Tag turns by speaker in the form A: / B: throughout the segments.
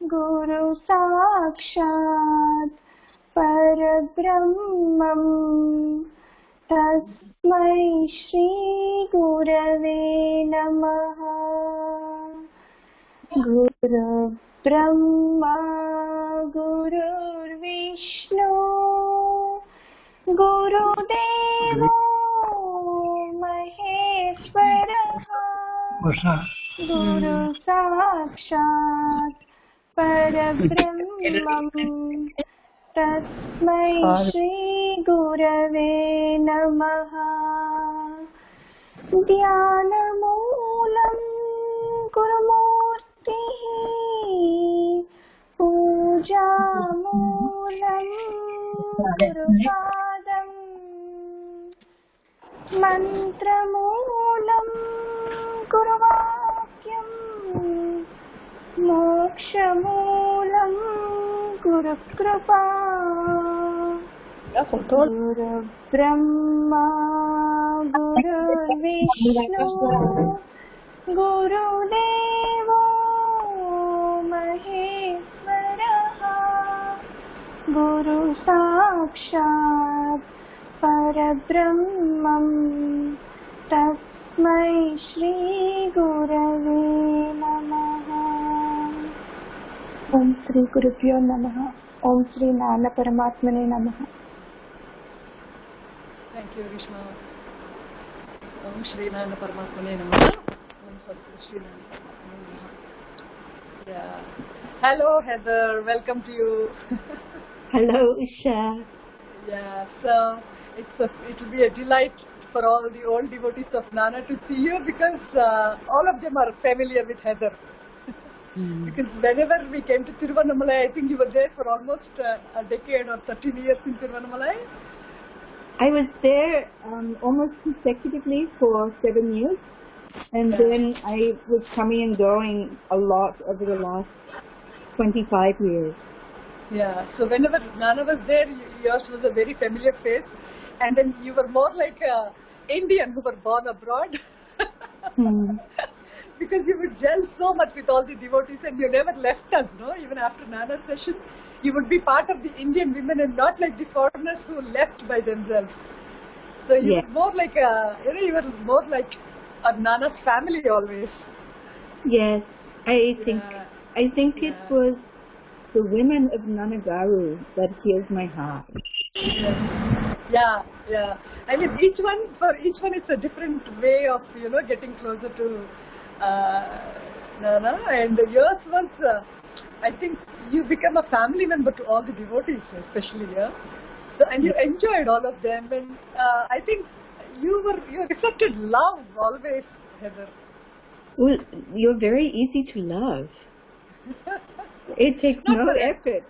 A: Guru Sakshat Parabrahmam Tasmai Shri Gurave Namaha. Guru Brahma Gurur Vishnu Guru Deva Maheshwaraha Guru Sakshat Parabrahmam Tasmai Shri Gurave Namaha. Dhyanamoolam Gurumurtihi Poojamulam Gurupadam Mantramulam Guruvakyam Mokshamulam Gurukrupa. Guru Brahma Guru Vishnu Guru Deva Maheshwaraha Guru Sakshat Parabrahmam Tasmai Shri Gurave Namaha. Om Shri Gurubhyo Namaha. Om Shri Nana Paramatmane Namaha.
B: Thank you, Rishma. Om Shri Nana Paramatmane Namaha. Om Shri Nana Paramatmane Namaha. Yeah. Hello, Heather. Welcome to you.
A: Hello, Usha.
B: Yeah. So it will be a delight for all the old devotees of Nana to see you because all of them are familiar with Heather. Because whenever we came to Tiruvannamalai, I think you were there for almost a decade or 13 years in Tiruvannamalai.
A: I was there almost consecutively for 7 years, and then I was coming and going a lot over the last 25 years.
B: Yeah, so whenever Nana was there, yours was a very familiar face, and then you were more like a Indian who were born abroad. Because you would gel so much with all the devotees and you never left us, no? Even after Nana's session, you would be part of the Indian women and not like the foreigners who left by themselves. So you were more like you were more like a Nana's family always.
A: Yes, I think it was the women of Nannagaru that healed my heart.
B: Yeah. I mean, for each one it's a different way of, getting closer to Nana, and yours was, I think you become a family member to all the devotees, especially here. So, and you enjoyed all of them, and I think you reflected love always, Heather.
A: Well, you're very easy to love. It takes no effort.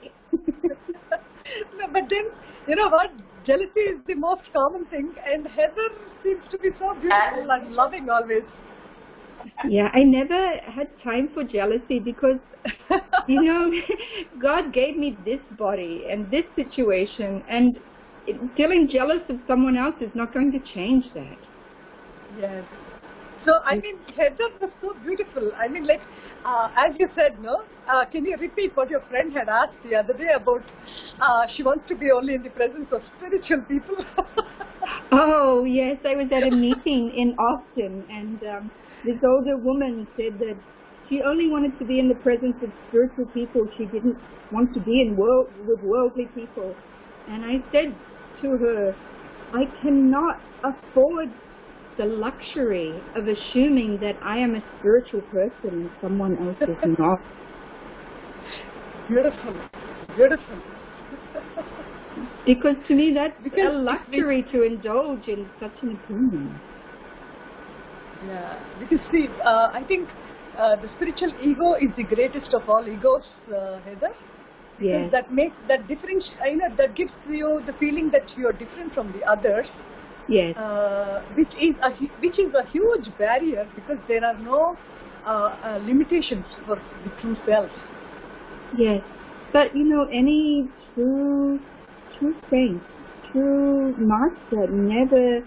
B: No, but then, you know what? Jealousy is the most common thing, and Heather seems to be so beautiful and loving always.
A: Yeah, I never had time for jealousy because, God gave me this body and this situation, and feeling jealous of someone else is not going to change that.
B: Yes. So, I mean, Heather was so beautiful. I mean, like, as you said, no? Can you repeat what your friend had asked the other day about she wants to be only in the presence of spiritual people?
A: Oh, yes. I was at a meeting in Austin, and this older woman said that she only wanted to be in the presence of spiritual people. She didn't want to be with worldly people. And I said to her, I cannot afford the luxury of assuming that I am a spiritual person and someone else is not.
B: Beautiful.
A: Because to me that's a luxury to indulge in such an opinion.
B: Yeah, because see, I think the spiritual ego is the greatest of all egos, Heather. Because that makes that difference. That gives you the feeling that you are different from the others.
A: Yes.
B: Which is a huge barrier because there are no limitations for the true self.
A: Yes, but any true saint, true master never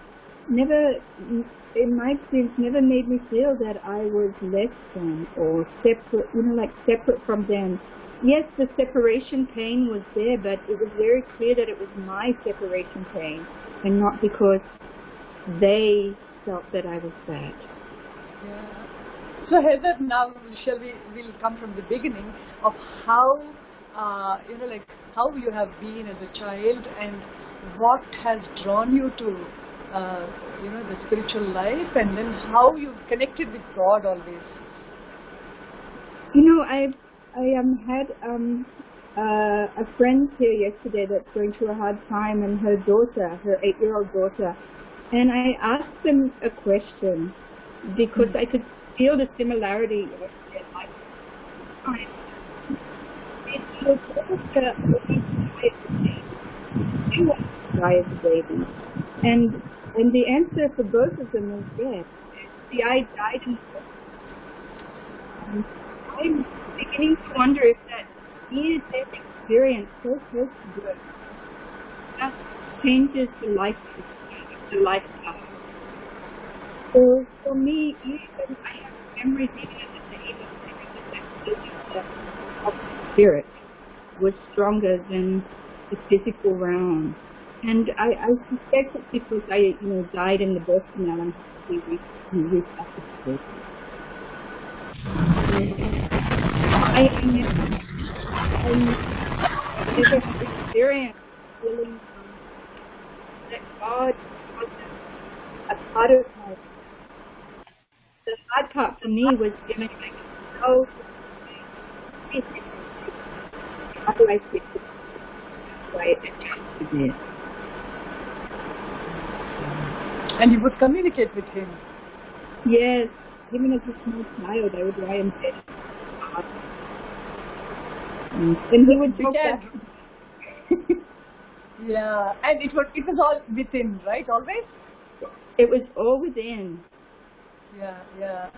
A: in my experience, never made me feel that I was less than or separate, like separate from them. Yes, the separation pain was there, but it was very clear that it was my separation pain and not because they felt that I was that.
B: Yeah. So Heather, now we'll come from the beginning of how, like how you have been as a child and what has drawn you to, the spiritual life, and then how you connected with God always.
A: I had a friend here yesterday that's going through a hard time, and her daughter, her 8-year-old daughter, and I asked them a question because I could feel the similarity of their life. It was die as a baby, and the answer for both of them was yes. See, I died in I'm beginning to wonder if that near-death experience so close to birth just changes the lifestyle. So for me, even I have memories even at the age of the spirit was stronger than the physical realm. And I suspect it's because I died in the birth canal and resuscitated. I never experienced feeling that God was a part of my life. The hard part for me was feeling like, oh, how do I fix it? Right, it.
B: And you would communicate with him?
A: Yes, even as a small child, I would lie in bed. And he would talk back.
B: Yeah, and it was all within, right? Always?
A: It was all within.
B: Yeah.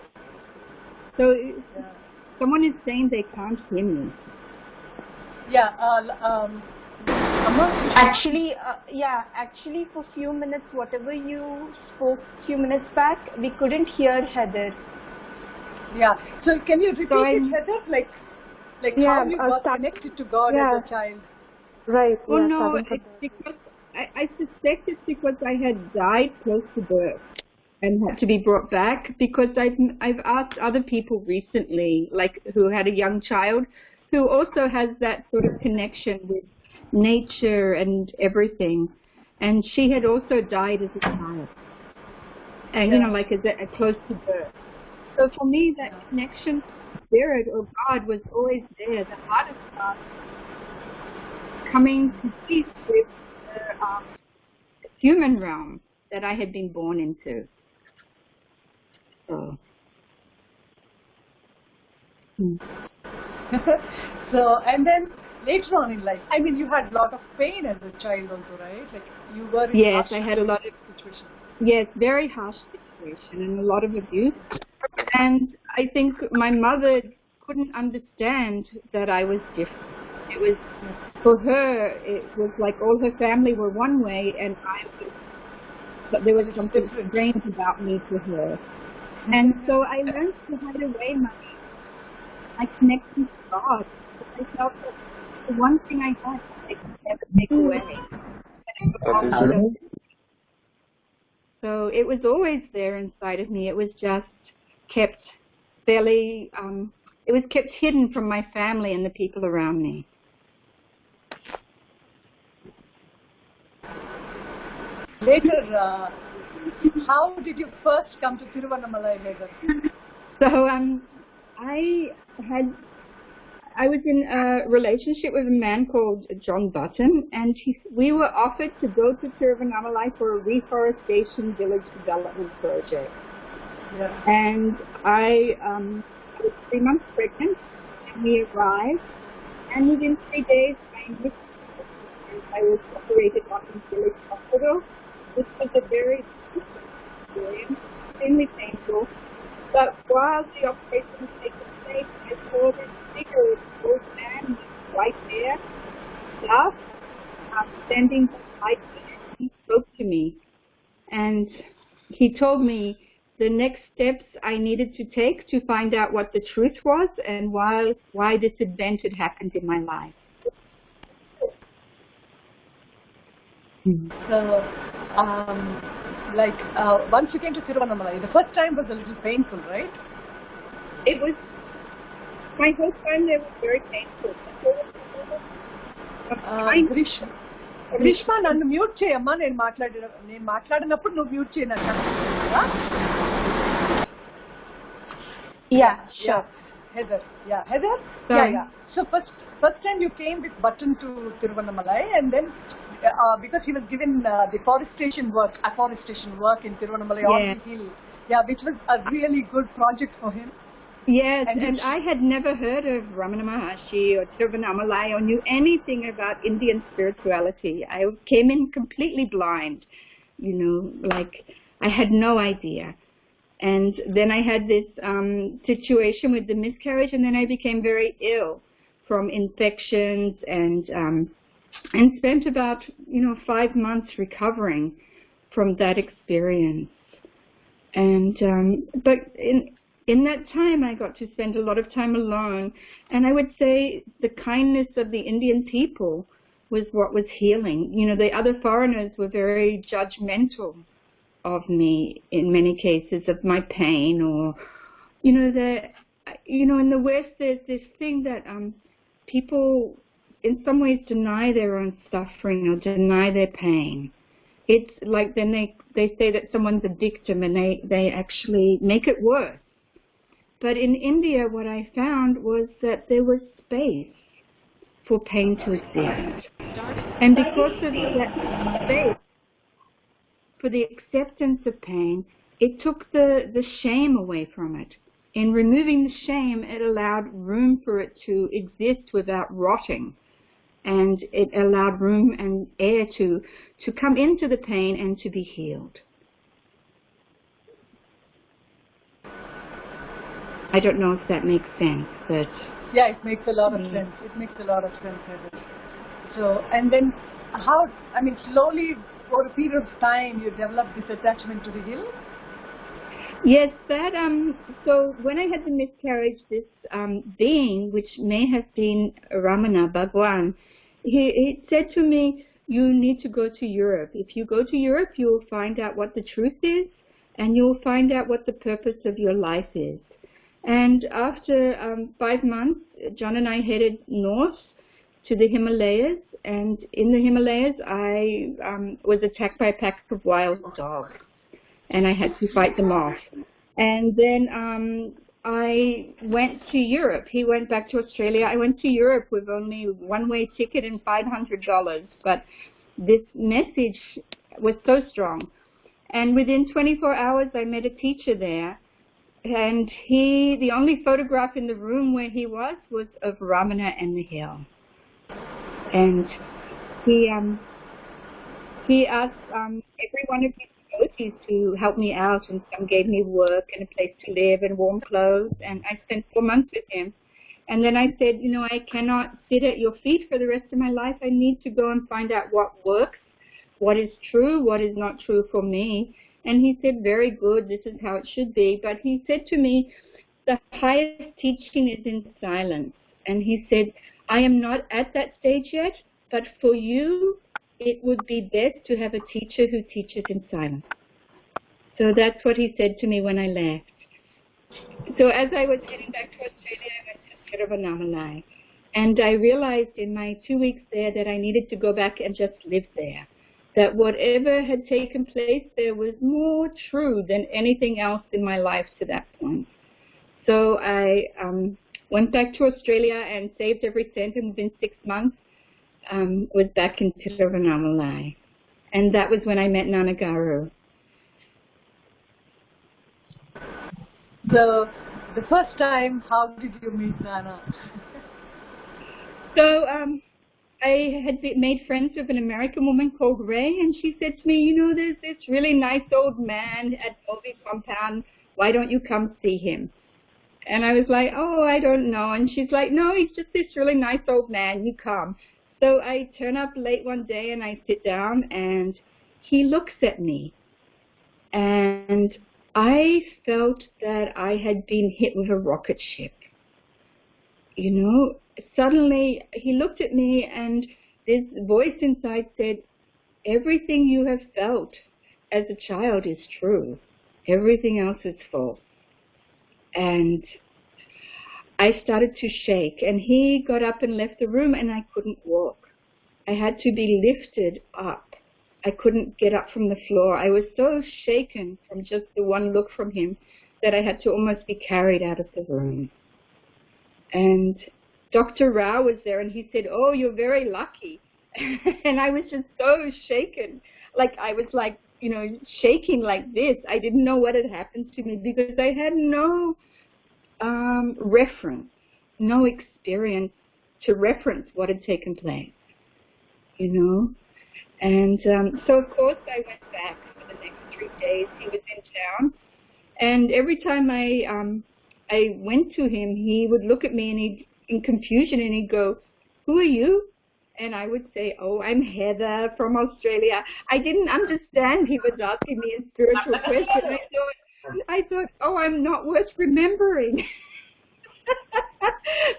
A: So someone is saying they can't hear me.
B: Yeah,
C: Actually, for few minutes, whatever you spoke few minutes back, we couldn't hear Heather.
B: Yeah. So can you repeat it, Heather? Like how you got connected to God as a child?
C: Right.
A: Oh no, it's because I suspect it's because I had died close to birth and had to be brought back, because I've asked other people recently, like who had a young child, who also has that sort of connection with nature and everything, and she had also died as a child, and like as close to birth. So for me, that connection to spirit or God was always there. The hardest part, coming to peace with the human realm that I had been born into. So.
B: So, and then later on in life, I mean, you had a lot of pain as a child also, right? Like you were in
A: yes, I had a lot of
B: situations.
A: Yes, very harsh situation and a lot of abuse. And I think my mother couldn't understand that I was different. It was, for her, it was like all her family were one way and but there was something strange about me to her. And so I learned to hide away my connection to God. I felt that the one thing I had, I could never take away. So it was always there inside of me. It was just kept it was kept hidden from my family and the people around me.
B: Later, how did you first come to Tiruvannamalai, Heather?
A: So I was in a relationship with a man called John Button, and we were offered to go to Tiruvannamalai for a reforestation village development project.
B: Yeah.
A: And I was 3 months pregnant, and we arrived, and within 3 days I was operated on in village hospital, which was a very experience, extremely painful. But while the operation was taking place, I saw this figure, old man with white hair, dark, standing beside me. He spoke to me, and he told me the next steps I needed to take to find out what the truth was and why this event had happened in my life.
B: So, once you came to Tiruvannamalai, the first time was a little painful, right?
A: It was, my whole time there was very painful.
B: Greeshma నన్ను mute చేయమ్మా, నేను మాట్లాడినప్పుడు నువ్వు mute చేయను.
C: Yeah, sure.
B: Heather. So first time you came with Button to Tiruvannamalai, and then because he was given the afforestation work in Tiruvannamalai on the hill, which was a really good project for him.
A: Yes, and I had never heard of Ramana Maharshi or Tiruvannamalai or knew anything about Indian spirituality. I came in completely blind, like I had no idea. And then I had this situation with the miscarriage, and then I became very ill from infections and spent about 5 months recovering from that experience. And but in that time, I got to spend a lot of time alone, and I would say the kindness of the Indian people was what was healing. The other foreigners were very judgmental of me in many cases, of my pain, or in the West there's this thing that people in some ways deny their own suffering or deny their pain. It's like then they say that someone's a victim, and they actually make it worse. But in India, what I found was that there was space for pain to exist, and because of that space for the acceptance of pain, it took the shame away from it. In removing the shame, it allowed room for it to exist without rotting, and it allowed room and air to come into the pain and to be healed. I don't know if that makes sense, but
B: yeah, it makes a lot of sense. It makes a lot of sense, Heather. So, and then slowly over a period of time, you developed this attachment to the hill?
A: Yes, so when I had the miscarriage, this being, which may have been Ramana, Bhagwan, he said to me, you need to go to Europe. If you go to Europe, you will find out what the truth is, and you will find out what the purpose of your life is. And after 5 months, John and I headed north to the Himalayas, and in the Himalayas, I was attacked by a pack of wild dogs, and I had to fight them off. And then I went to Europe. He went back to Australia. I went to Europe with only one-way ticket and $500, but this message was so strong. And within 24 hours, I met a teacher there, and the only photograph in the room where he was of Ramana and the hill. And he asked every one of his devotees to help me out, and some gave me work and a place to live and warm clothes, and I spent 4 months with him. And then I said, I cannot sit at your feet for the rest of my life. I need to go and find out what works, what is true, what is not true for me. And he said, very good, this is how it should be. But he said to me, the highest teaching is in silence. And he said, I am not at that stage yet, but for you, it would be best to have a teacher who teaches in silence. So that's what he said to me when I left. So as I was heading back to Australia, I went to Tiruvannamalai. And I realized in my 2 weeks there that I needed to go back and just live there. That whatever had taken place there was more true than anything else in my life to that point. So I went back to Australia and saved every cent, and within 6 months was back in Tiruvannamalai. And that was when I met Nannagaru.
B: So the first time, how did you meet Nana?
A: So I had made friends with an American woman called Ray, and she said to me, there's this really nice old man at Moby Compound. Why don't you come see him? And I was like, oh, I don't know. And she's like, no, he's just this really nice old man. You come. So I turn up late one day and I sit down, and he looks at me. And I felt that I had been hit with a rocket ship. You know, suddenly he looked at me and this voice inside said, everything you have felt as a child is true. Everything else is false. And I started to shake, and he got up and left the room, and I couldn't walk. I had to be lifted up. I couldn't get up from the floor. I was so shaken from just the one look from him that I had to almost be carried out of the room. And Dr. Rao was there, and he said, oh, you're very lucky. And I was just so shaken. Like, I was like, you know, shaking like this. I didn't know what had happened to me because I had no reference, no experience to reference what had taken place, you know. And so, of course, I went back for the next 3 days. He was in town. And every time I went to him, he would look at me and he'd, in confusion, and he'd go, who are you? And I would say, oh, I'm Heather from Australia. I didn't understand he was asking me a spiritual question. I thought, oh, I'm not worth remembering.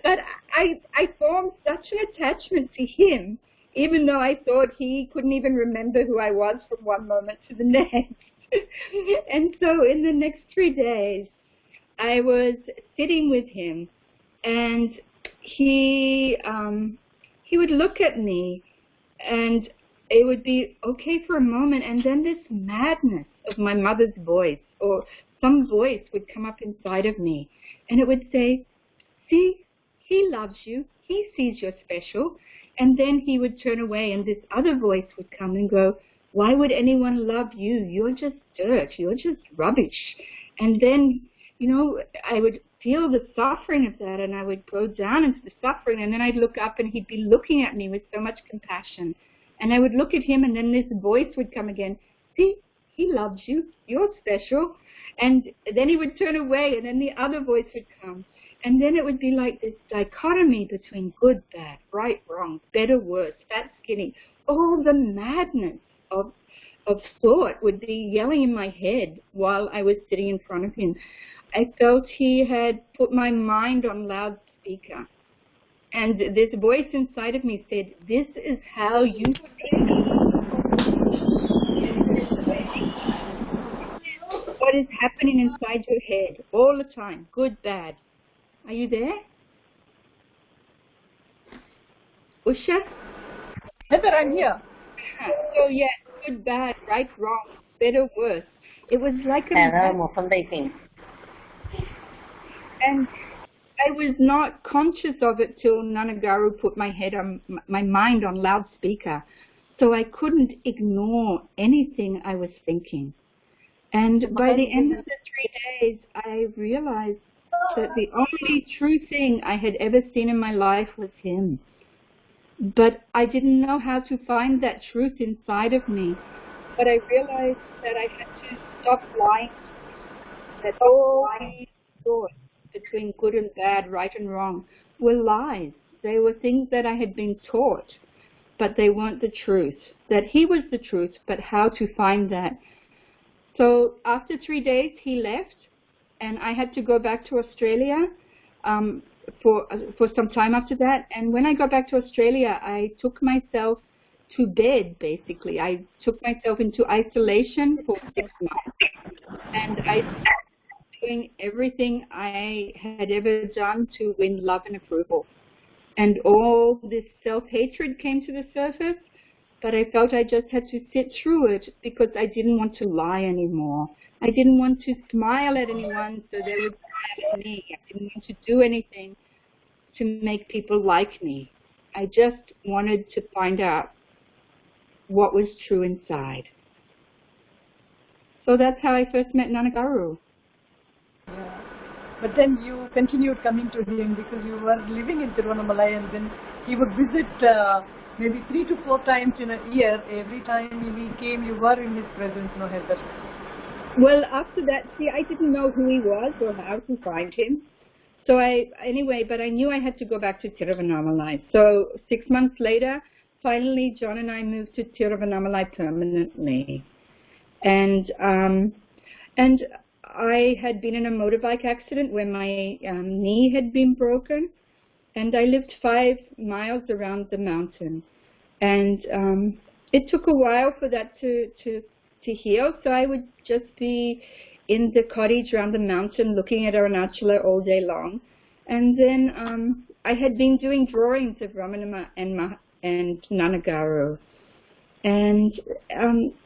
A: But I formed such an attachment to him, even though I thought he couldn't even remember who I was from one moment to the next. And so in the next 3 days, I was sitting with him, and he would look at me, and it would be okay for a moment, and then this madness of my mother's voice, or some voice would come up inside of me, and it would say, see, he loves you, he sees you're special. And then he would turn away, and this other voice would come and go, why would anyone love you? You're just dirt, you're just rubbish. And then, you know, I would feel the suffering of that, and I would go down into the suffering, and then I'd look up, and he'd be looking at me with so much compassion. And I would look at him, and then this voice would come again, see, he loves you, you're special. And then he would turn away, and then the other voice would come. And then it would be like this dichotomy between good, bad, right, wrong, better, worse, fat, skinny. All the madness of thought would be yelling in my head while I was sitting in front of him. I felt he had put my mind on loudspeaker. And this voice inside of me said, this is how you think. What is happening inside your head all the time, good, bad. Are you there? Usha?
B: Heather, I'm here.
A: So, yeah, good, bad, right, wrong, better, worse. It was like and I was not conscious of it till Nannagaru put my mind on loudspeaker. So I couldn't ignore anything I was thinking. And by the end of the 3 days, I realized that the only true thing I had ever seen in my life was him. But I didn't know how to find that truth inside of me. But I realized that I had to stop lying, that all these thoughts between good and bad, right and wrong, were lies. They were things that I had been taught, but they weren't the truth. That he was the truth, but how to find that. So after 3 days, he left, and I had to go back to Australia for some time after that. And when I got back to Australia, I took myself to bed, basically. I took myself into isolation for 6 months. And I started doing everything I had ever done to win love and approval. And all this self-hatred came to the surface, but I felt I just had to sit through it because I didn't want to lie anymore. I didn't want to smile at anyone so they would smile at me. I didn't want to do anything to make people like me. I just wanted to find out what was true inside. So that's how I first met Nannagaru.
B: Yeah. But then you continued coming to him because you were living in Tiruvannamalai, and then he would visit maybe 3 to 4 times in a year. Every time he came, you were in his presence, no, Heather?
A: Well, after that, see, I didn't know who he was or how to find him. So but I knew I had to go back to Tiruvannamalai. So 6 months later, finally, John and I moved to Tiruvannamalai permanently. And I had been in a motorbike accident where my knee had been broken, and I lived 5 miles around the mountain. And it took a while for that to heal, so I would just be in the cottage around the mountain looking at Arunachala all day long. And then I had been doing drawings of Ramanama and Nannagaru. And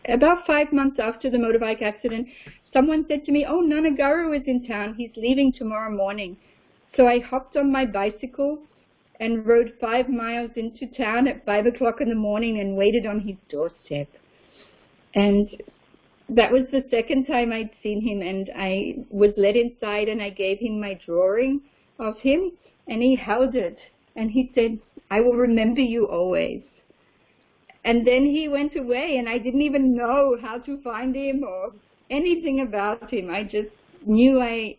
A: about 5 months after the motorbike accident, someone said to me, "Oh, Nannagaru is in town. He's leaving tomorrow morning." So I hopped on my bicycle and rode 5 miles into town at 5 o'clock in the morning and waited on his doorstep. And that was the second time I'd seen him, and I was led inside and I gave him my drawing of him, and he held it and he said, "I will remember you always." And then he went away, and I didn't even know how to find him or anything about him. I just knew I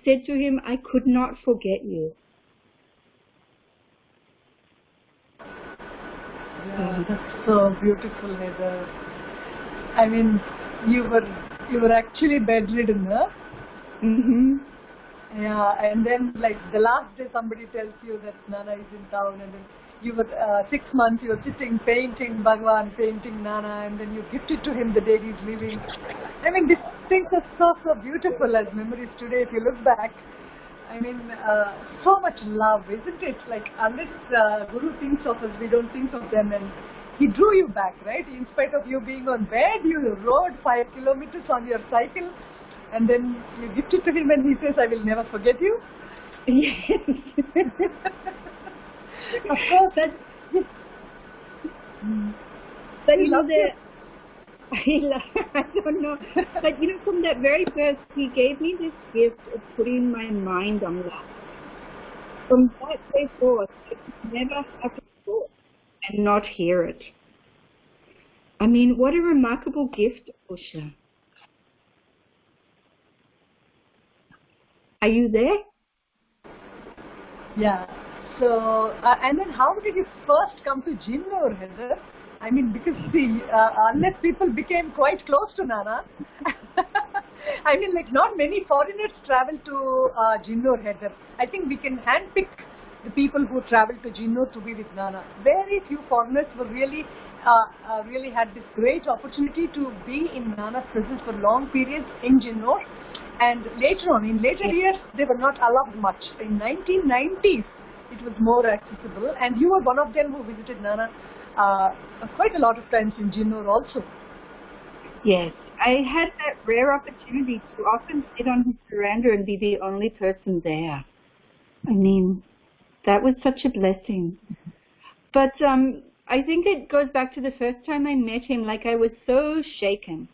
A: said to him, "I could not forget you."
B: Yeah, that's so beautiful, Heather. I mean, you were actually bedridden, huh?
A: Mm-hmm.
B: Yeah, and then like the last day somebody tells you that Nana is in town, and then you were 6 months, you were sitting painting Bhagwan, painting Nana, and then you gifted to him the day he's leaving. I mean, these things are so beautiful as memories today. If you look back, I mean, so much love, isn't it? Like, unless Guru thinks of us, we don't think of them, and he drew you back, right? In spite of you being on bed, you rode 5 kilometers on your cycle, and then you gifted to him, and he says, "I will never forget you."
A: Yes.
B: Of course, that.
A: But you know, I don't know. But you know, from that very first, he gave me this gift of putting my mind on love. From that day forth, I could never have a thought and not hear it. I mean, what a remarkable gift, Usha. Are you there?
B: Yeah. So, and then how did you first come to Jinnur, Heather? I mean, because see, unless people became quite close to Nana, I mean, like not many foreigners travel to Jinnur, Heather. I think we can handpick the people who travel to Jinnur to be with Nana. Very few foreigners were really had this great opportunity to be in Nana's presence for long periods in Jinnur. And later on, in later years, they were not allowed much. In 1990s, it was more accessible, and you were one of them who visited Nana quite a lot of times in Jinnur also.
A: Yes, I had that rare opportunity to often sit on his veranda and be the only person there. I mean, that was such a blessing. But I think it goes back to the first time I met him. Like, I was so shaken.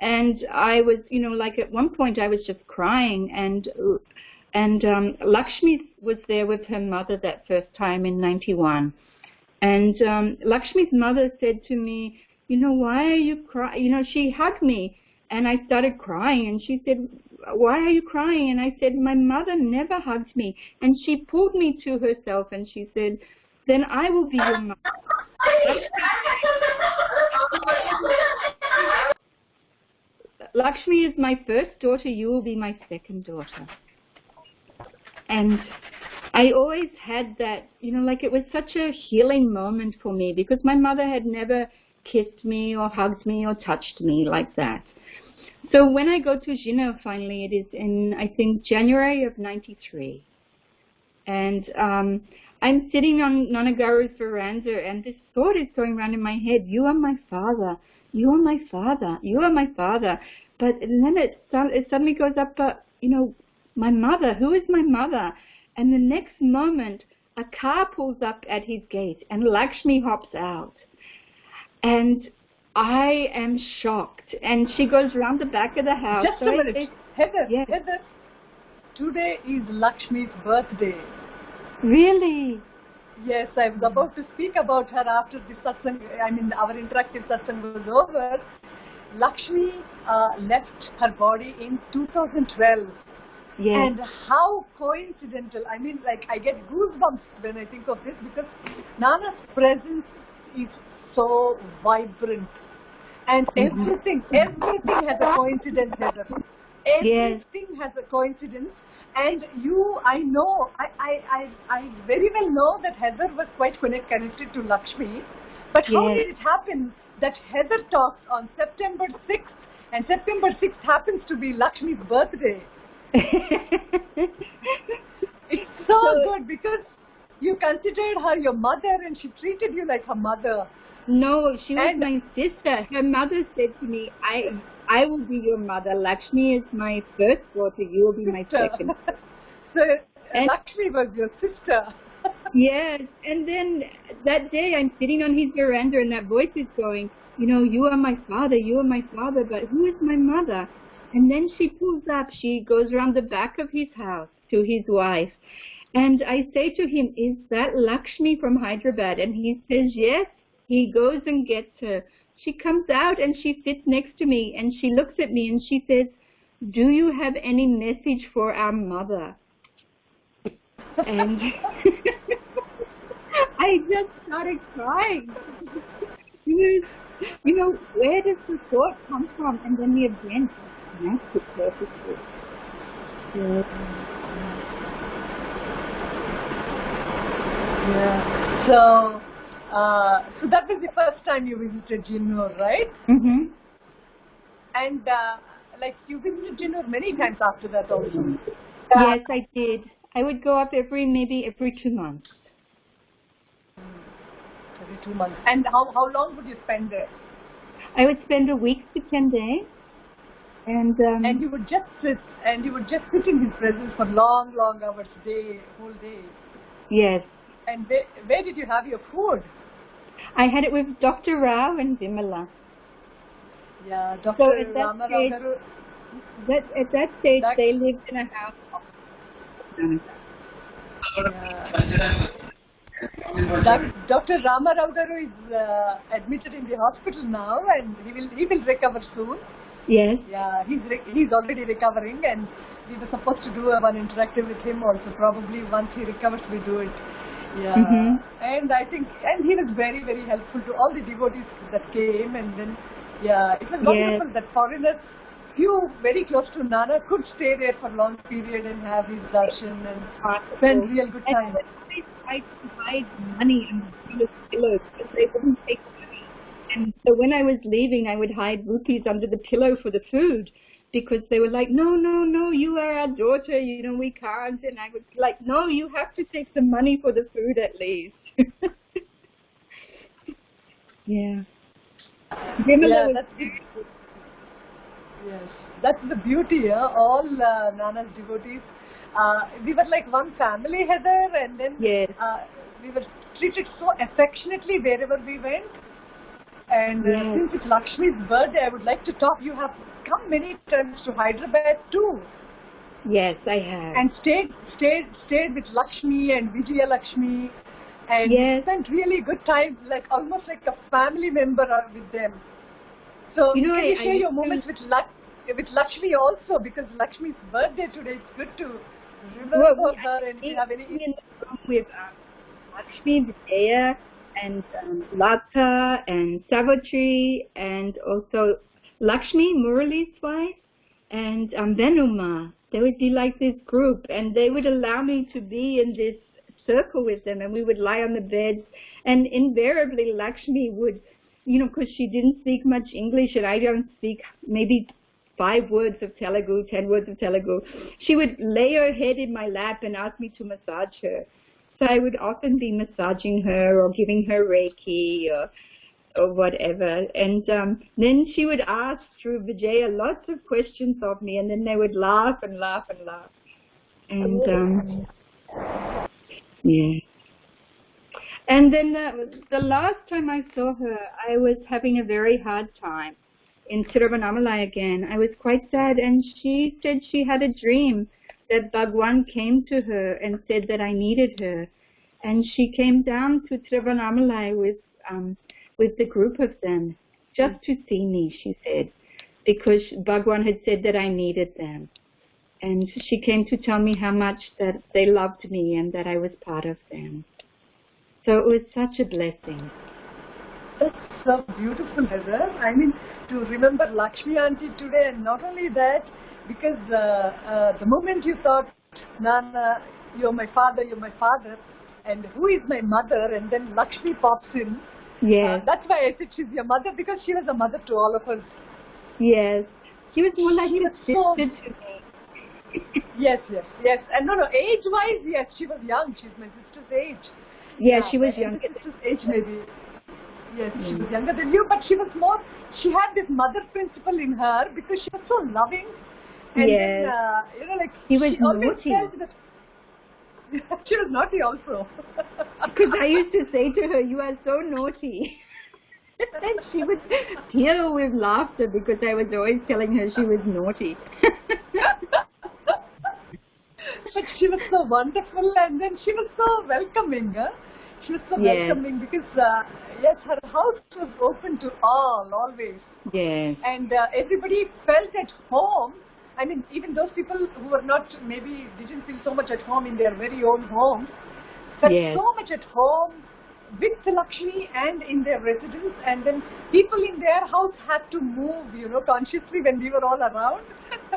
A: And I was, you know, like at one point I was just crying, and Lakshmi was there with her mother that first time in 91. And Lakshmi's mother said to me, "You know, why are you crying?" You know, she hugged me, and I started crying, and she said, "Why are you crying?" And I said, "My mother never hugged me." And she pulled me to herself, and she said, "Then I will be your mother." Lakshmi is my first daughter, you will be my second daughter. And I always had that, you know, like it was such a healing moment for me, because my mother had never kissed me or hugged me or touched me like that. So when I go to Jinnur finally, it is in, I think, January of 93. And I'm sitting on Nannagaru's veranda, and this thought is going around in my head: "You are my father. You are my father. You are my father." But then it suddenly goes up, "But, you know, my mother, who is my mother?" And the next moment, a car pulls up at his gate, and Lakshmi hops out. And I am shocked. And she goes around the back of the house.
B: Just a minute. Heather, yes. Heather, today is Lakshmi's birthday.
A: Really?
B: Yes, I was about to speak about her after the satsang. I mean, our interactive satsang was over. Lakshmi left her body in 2012. Yes. And how coincidental. I mean, like, I get goosebumps when I think of this, because Nana's presence is so vibrant. And everything has a coincidence, Heather.
A: Yes.
B: Everything has a coincidence. And you, I know, I very well know that Heather was quite connected to Lakshmi. But how
A: Yes.
B: did it happen that Heather talks on September 6th, and September 6th happens to be Lakshmi's birthday? It's so good because you considered her your mother and she treated you like her mother.
A: No, she was my sister. Her mother said to me, I will be your mother. Lakshmi is my first daughter. You will be my second.
B: So Lakshmi was your sister.
A: Yes. And then that day I'm sitting on his veranda and that voice is going, you know, you are my father, but who is my mother? And then she pulls up, she goes around the back of his house to his wife. And I say to him, is that Lakshmi from Hyderabad? And he says, yes. He goes and gets her. She comes out and she sits next to me and she looks at me and she says, do you have any message for our mother? And I just started crying. You know, where does the thought come from? And then the event matched it perfectly.
B: Yeah. So that was the first time you visited Jinnur, right?
A: Mm-hmm.
B: And like you visited Jinnur many times after that also.
A: Yes, I did. I would go up maybe every 2 months.
B: Every 2 months. And how long would you spend there?
A: I would spend a week to 10 days.
B: And you would just sit in his presence for long hours, whole day.
A: Yes.
B: And where did you have your food?
A: I had it with Dr. Rao and Vimala.
B: Yeah, Dr.
A: So at that stage, they lived in a house.
B: Dr. Rama Raugaru is admitted in the hospital now, and he will recover soon.
A: Yes.
B: Yeah, he's already recovering, and we were supposed to do one interactive with him also. Probably once he recovers, we do it. Yeah. Mm-hmm. And I think, and he was very, very helpful to all the devotees that came, and then, yeah, it was wonderful that foreigners, few very close to Nana, could stay there for long period and have his darshan and spend real good time.
A: I provide money under the pillows because they wouldn't take money. And so when I was leaving, I would hide rupees under the pillow for the food because they were like, no, you are our daughter, you know, we can't. And I was like, no, you have to take some money for the food at least. Yeah.
B: Yeah, that's the beauty, all Nana's devotees. We were like one family, Heather, and then we were treated so affectionately wherever we went. And since it's Lakshmi's birthday, I would like to talk. You have come many times to Hyderabad too.
A: Yes, I have.
B: And stayed with Lakshmi and Vijaya Lakshmi, and spent really good time, like almost like a family member with them. So can you share your moments with Lakshmi also, because Lakshmi's birthday today. It's good to remember her, and if you have any.
A: In the room with Lakshmi, Vijaya, and Lata and Savitri, and also Lakshmi, Murali's wife, and Venuma. They would be like this group, and they would allow me to be in this circle with them, and we would lie on the beds, and invariably Lakshmi would, you know, because she didn't speak much English, and I don't speak maybe 5 words of Telugu, 10 words of Telugu, she would lay her head in my lap and ask me to massage her. So I would often be massaging her or giving her Reiki or whatever. And then she would ask through Vijaya lots of questions of me, and then they would laugh and laugh and laugh. And And then the last time I saw her, I was having a very hard time in Tiruvannamalai again. I was quite sad, and she said she had a dream that Bhagwan came to her and said that I needed her. And she came down to Tiruvannamalai with the group of them just to see me, she said, because Bhagwan had said that I needed them. And she came to tell me how much that they loved me and that I was part of them. So it was such a blessing.
B: That's so beautiful, Heather. I mean, to remember Lakshmi Auntie today, and not only that, because the moment you thought, Nana, you're my father, and who is my mother, and then Lakshmi pops in.
A: Yes.
B: That's why I said she's your mother, because she was a mother to all of us.
A: Yes. She was more like a sister to me.
B: Yes. And no, age-wise, yes, she was young. She's my sister's age.
A: Yeah, she was
B: younger.
A: younger.
B: Sister's age, maybe. Yes, she was younger than you, but she was more. She had this mother principle in her because she was so loving. And
A: yes.
B: then,
A: she was
B: always
A: naughty.
B: felt that she was naughty also.
A: Because I used to say to her, "You are so naughty." And she would tear with laughter because I was always telling her she was naughty.
B: But she was so wonderful, and then she was so welcoming. She was so welcoming because, yes, her house was open to all, always.
A: Yes.
B: And everybody felt at home. I mean, even those people who were not, maybe didn't feel so much at home in their very own homes, felt so much at home with Lakshmi and in their residence. And then people in their house had to move, consciously when we were all around,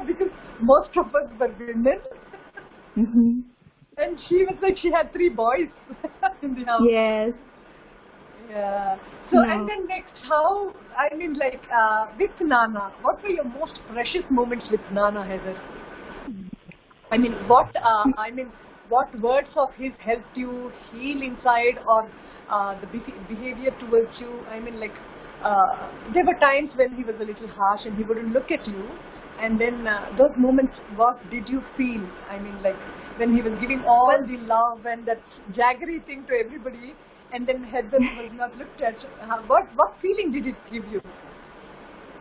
B: because most of us were women. And she was like, she had 3 boys in the house.
A: Yes.
B: Yeah. So, and then next, with Nana, what were your most precious moments with Nana, Heather? I mean, what words of his helped you heal inside, or the behavior towards you? I mean, there were times when he was a little harsh and he wouldn't look at you. And then those moments, what did you feel? I mean, when he was giving all the love and that jaggery thing to everybody, and then Heather was not looked at. What feeling did it give you?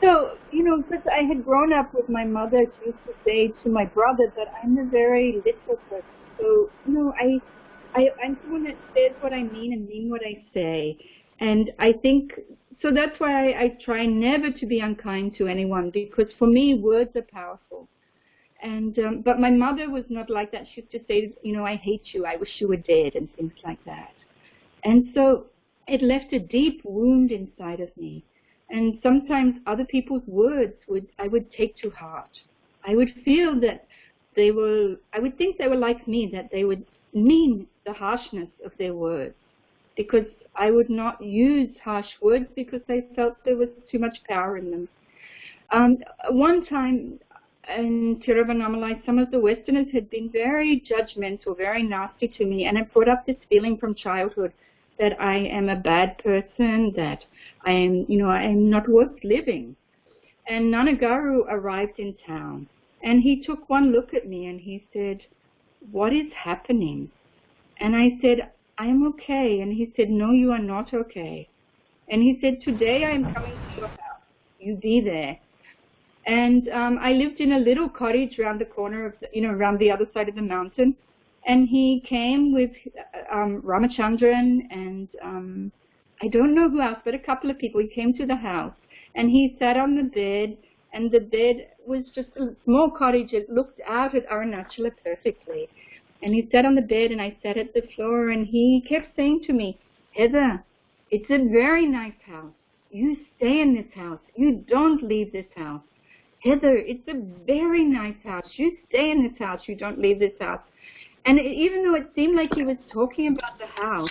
A: So, because I had grown up with my mother, she used to say to my brother that I'm a very little person. So, I'm someone that says what I mean and mean what I say. And I think, so that's why I try never to be unkind to anyone, because for me, words are powerful. And, but my mother was not like that. She used to say, I hate you, I wish you were dead, and things like that. And so it left a deep wound inside of me. And sometimes other people's words I would take to heart. I would feel that I would think they were like me, that they would mean the harshness of their words, because I would not use harsh words because I felt there was too much power in them. One time in Tiruvannamalai, some of the Westerners had been very judgmental, very nasty to me, and it brought up this feeling from childhood that I am a bad person, that I am not worth living. And Nannagaru arrived in town, and he took one look at me and he said, "What is happening?" And I said, "I'm okay." And he said, "No, you are not okay." And he said, "Today I am coming to your house. You be there." And I lived in a little cottage around the corner of, around the other side of the mountain. And he came with Ramachandran and I don't know who else, but a couple of people. He came to the house and he sat on the bed, and the bed was just a small cottage. It looked out at Arunachala perfectly. And he sat on the bed and I sat at the floor, and he kept saying to me, "Heather, it's a very nice house. You stay in this house. You don't leave this house. Heather, it's a very nice house. You stay in this house. You don't leave this house." And even though it seemed like he was talking about the house,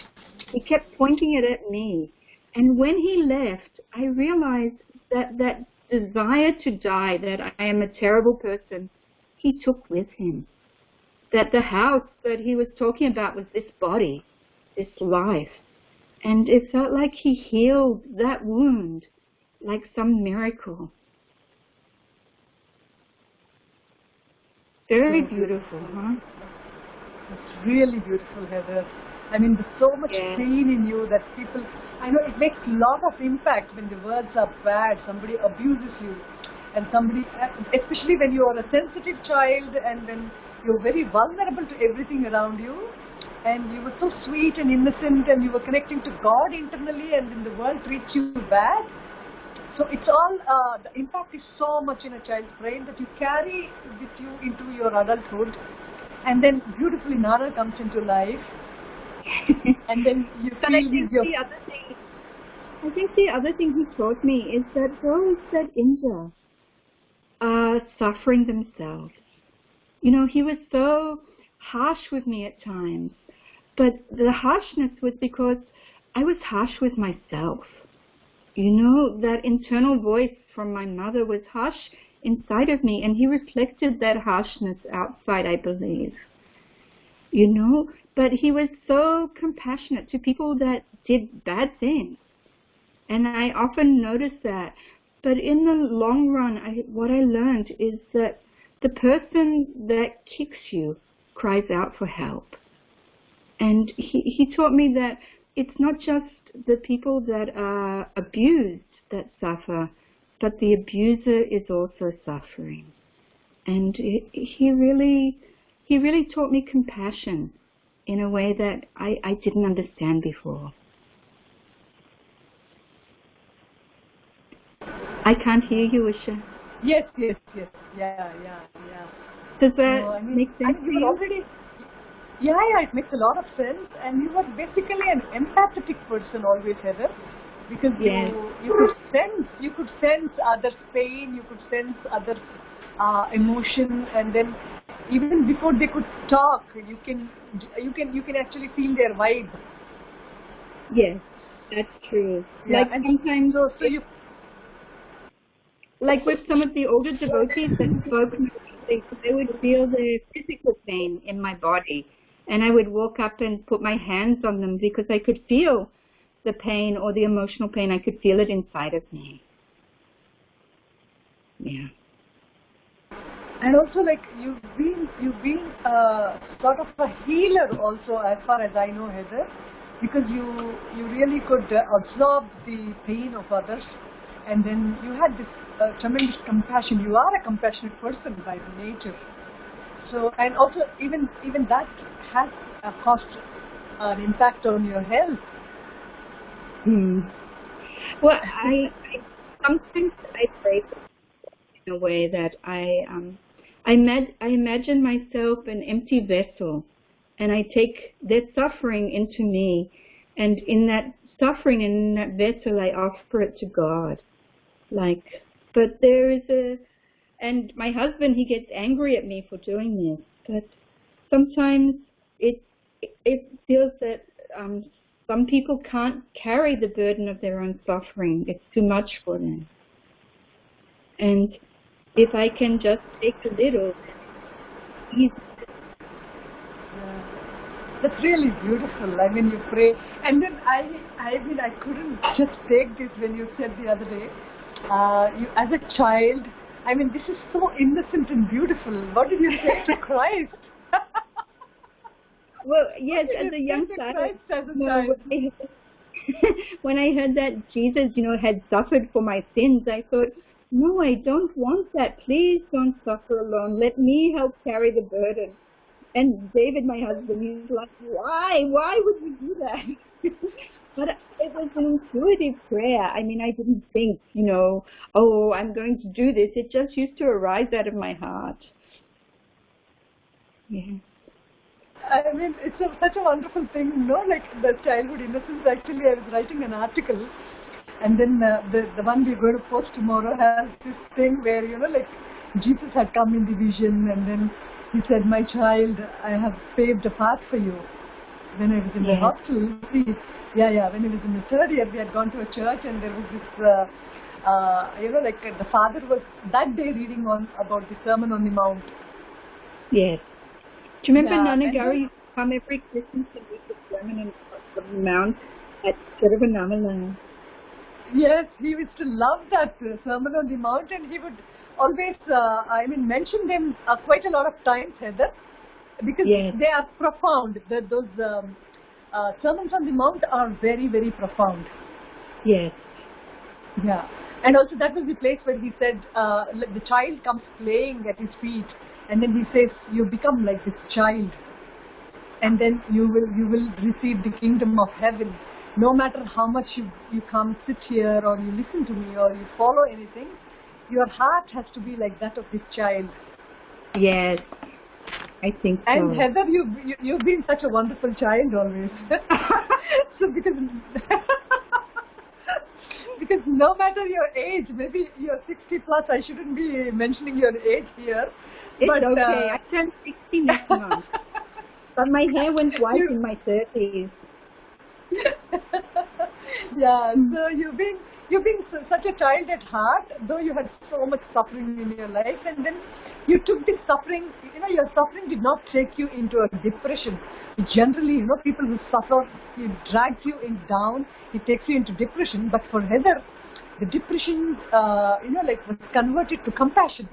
A: he kept pointing it at me. And when he left, I realized that desire to die, that I am a terrible person, he took with him. That the house that he was talking about was this body, this life. And it felt like he healed that wound like some miracle. Very beautiful, huh?
B: It's really beautiful, Heather. I mean, there's so much pain in you that people, I know it makes a lot of impact when the words are bad, somebody abuses you, and somebody, especially when you are a sensitive child and when you're very vulnerable to everything around you, and you were so sweet and innocent and you were connecting to God internally, and then the world treats you bad. So it's all, the impact is so much in a child's brain that you carry with you into your adulthood. And then beautifully Nana comes into life. And then you feel
A: I think the other thing he taught me is that those that injure, are suffering themselves. You know, he was so harsh with me at times, but the harshness was because I was harsh with myself. You know, that internal voice from my mother was harsh inside of me, and he reflected that harshness outside, I believe. You know, but he was so compassionate to people that did bad things. And I often notice that. But in the long run, what I learned is that the person that kicks you cries out for help. And he taught me that it's not just the people that are abused that suffer, but the abuser is also suffering. And he really taught me compassion in a way that I didn't understand before. I can't hear you, Usha.
B: Yes. Yeah.
A: Does that make sense to you?
B: Already, yeah, it makes a lot of sense. And you were basically an empathetic person always, Heather, because
A: yes.
B: you could sense others' pain, you could sense others' emotion, and then even before they could talk, you can actually feel their vibe.
A: Yes, that's true.
B: Yeah,
A: like
B: and
A: sometimes,
B: so you.
A: Like with some of the older devotees that spoke, they would feel the physical pain in my body, and I would walk up and put my hands on them because I could feel the pain or the emotional pain. I could feel it inside of me. Yeah. And
B: also, like you've been sort of a healer also, as far as I know, Heather, because you really could absorb the pain of others, and then you had this tremendous compassion. You are a compassionate person by nature. So, and also even that has caused an impact on your health.
A: Well, I sometimes I pray in a way that I imagine myself an empty vessel, and I take their suffering into me, and in that suffering in that vessel I offer it to God. But there is and my husband, he gets angry at me for doing this, but sometimes it feels that some people can't carry the burden of their own suffering. It's too much for them. And if I can just take a little, easy.
B: That's really beautiful. I mean, you pray, and then I couldn't just take this when you said the other day, you as a child. I mean, this is so innocent and beautiful. What did you say to Christ?
A: Well, yes, as a young child, when I heard that Jesus, had suffered for my sins, I thought, no, I don't want that. Please don't suffer alone. Let me help carry the burden. And David, my husband, he's like, why? Why would you do that? But it was an intuitive prayer. I mean, I didn't think, oh, I'm going to do this. It just used to arise out of my heart. Yeah.
B: I mean, it's such a wonderful thing, like the childhood innocence. Actually, I was writing an article, and then the one we're going to post tomorrow has this thing where, like Jesus had come in the vision, and then he said, my child, I have paved a path for you. When I was in the hospital, when I was in the third year, we had gone to a church, and there was this, like the father was that day reading about the Sermon on the Mount.
A: Yes. Do you remember Nannagaru used to come every Christmas and read the Sermon on the Mount at Tiruvannamalai?
B: Yes, he used to love that Sermon on the Mount, and he would always, mention them quite a lot of times, Heather, because they are profound. Those Sermons on the Mount are very, very profound.
A: Yes.
B: Yeah. And also that was the place where he said, the child comes playing at his feet, and then he says, you become like this child, and then you will receive the kingdom of heaven. No matter how much you come sit here, or you listen to me, or you follow anything, your heart has to be like that of this child.
A: Yes, I think so.
B: And Heather, you've been such a wonderful child always. So because Because no matter your age, maybe you're 60 plus, I shouldn't be mentioning your age here.
A: It's
B: but,
A: okay. I turned 60 next month. But my hair went white in my 30s.
B: Yeah, so you've been such a child at heart, though you had so much suffering in your life, and then you took this suffering, your suffering did not take you into a depression. Generally, people who suffer, it drags you down, it takes you into depression, but for Heather, the depression, was converted to compassion,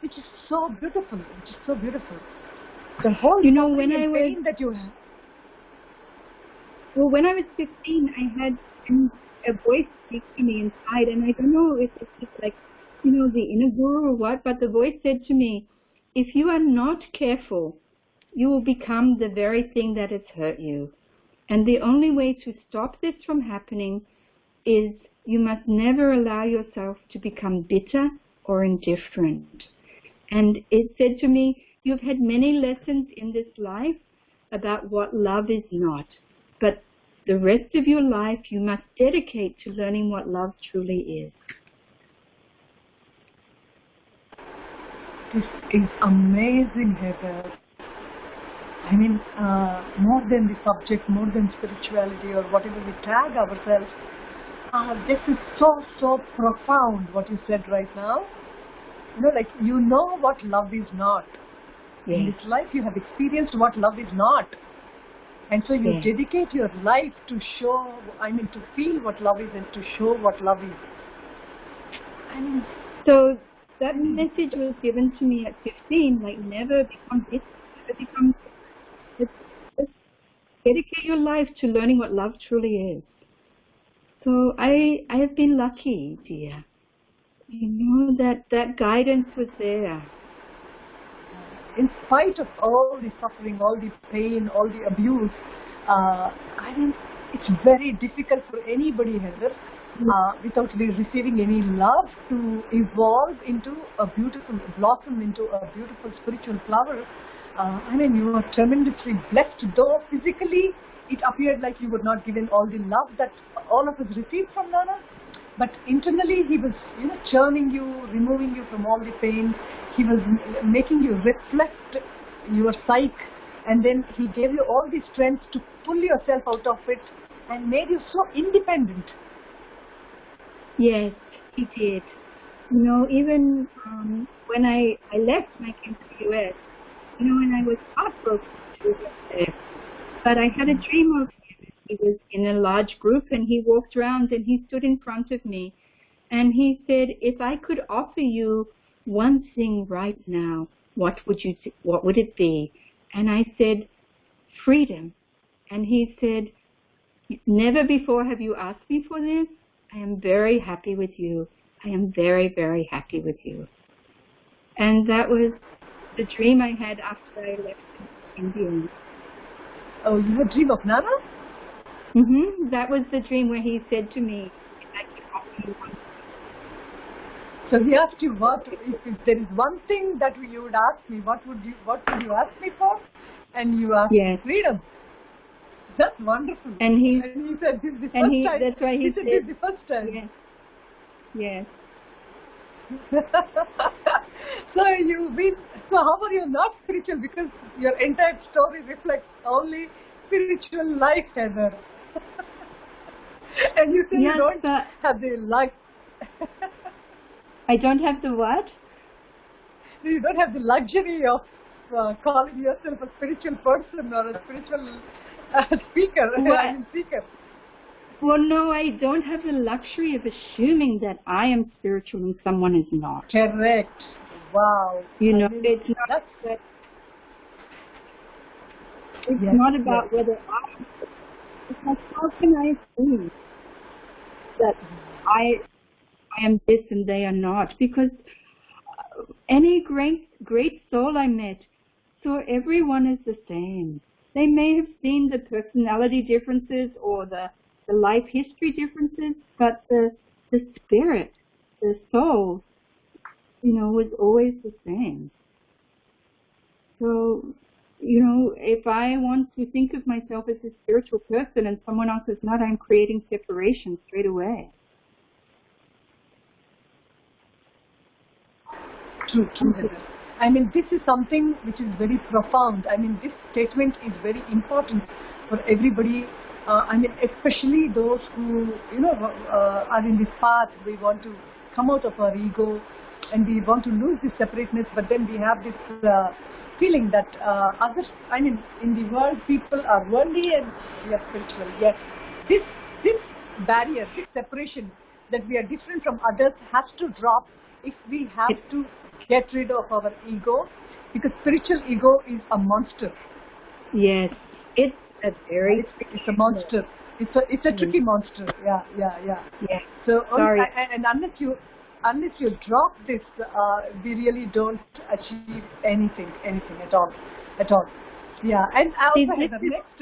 B: which is so beautiful, The whole
A: when I was,
B: pain that you have.
A: Well, when I was 15, I had a voice speak to me inside, and I don't know if it's just like, the inner guru or what, but the voice said to me, if you are not careful, you will become the very thing that has hurt you. And the only way to stop this from happening is you must never allow yourself to become bitter or indifferent. And it said to me, you've had many lessons in this life about what love is not. But the rest of your life, you must dedicate to learning what love truly is.
B: This is amazing, Heather. I mean, more than the subject, more than spirituality or whatever we tag ourselves, this is so profound what you said right now. You know what love is not.
A: Yes.
B: In this life, you have experienced what love is not. And so you dedicate your life to to feel what love is and to show what love is.
A: So that message was given to me at 15, never become bitter, never become, just dedicate your life to learning what love truly is. So I have been lucky, dear. That guidance was there.
B: In spite of all the suffering, all the pain, all the abuse, it's very difficult for anybody, Heather, without receiving any love, to evolve into a beautiful, blossom into a beautiful spiritual flower. You are tremendously blessed, though physically it appeared like you were not given all the love that all of us received from Nana. But internally, he was, churning you, removing you from all the pain. He was making you reflect your psyche, and then he gave you all the strength to pull yourself out of it, and made you so independent.
A: Yes, he did. Even when I left and I came to the U.S., and I was heartbroken to get there. But I had a dream of him. He was in a large group, and he walked around, and he stood in front of me, and he said, if I could offer you one thing right now, what would it be? And I said, freedom. And he said, never before have you asked me for this. I am very happy with you. I am very, very happy with you. And that was the dream I had after I left India.
B: Oh, you had a dream of Nana?
A: Mm-hmm. That was the dream where he said to me, if I could offer you one thing.
B: So he asked you if there is one thing that you would ask me, what would you ask me for? And you asked freedom. That's wonderful.
A: And he
B: said this is the first time.
A: That's why he said
B: this is the first time.
A: Yes.
B: So how are you not spiritual? Because your entire story reflects only spiritual life, Heather. And you say you don't have the luck.
A: I don't have the what?
B: You don't have the luxury of calling yourself a spiritual person or a spiritual speaker.
A: Well, no, I don't have the luxury of assuming that I am spiritual and someone is not.
B: Correct. Wow.
A: It's not that. It's not about whether it's like, how can I assume that I am this and they are not? Because any great soul I met saw everyone as the same. They may have seen the personality differences or the life history differences, but the spirit, the soul, was always the same. So, if I want to think of myself as a spiritual person and someone else is not, I'm creating separation straight away.
B: True, Heather. I mean, this is something which is very profound. I mean, this statement is very important for everybody. I mean, especially those who, are in this path. We want to come out of our ego and we want to lose this separateness, but then we have this feeling that others, I mean, in the world, people are worldly and we are spiritual. Yes, this barrier, this separation, that we are different from others, has to drop if we have to get rid of our ego, because spiritual ego is a monster.
A: Yes, it's a very
B: it's a monster. It's a tricky monster. Yeah. So
A: sorry.
B: And unless you drop this, we really don't achieve anything at all. Yeah, and I also have the next.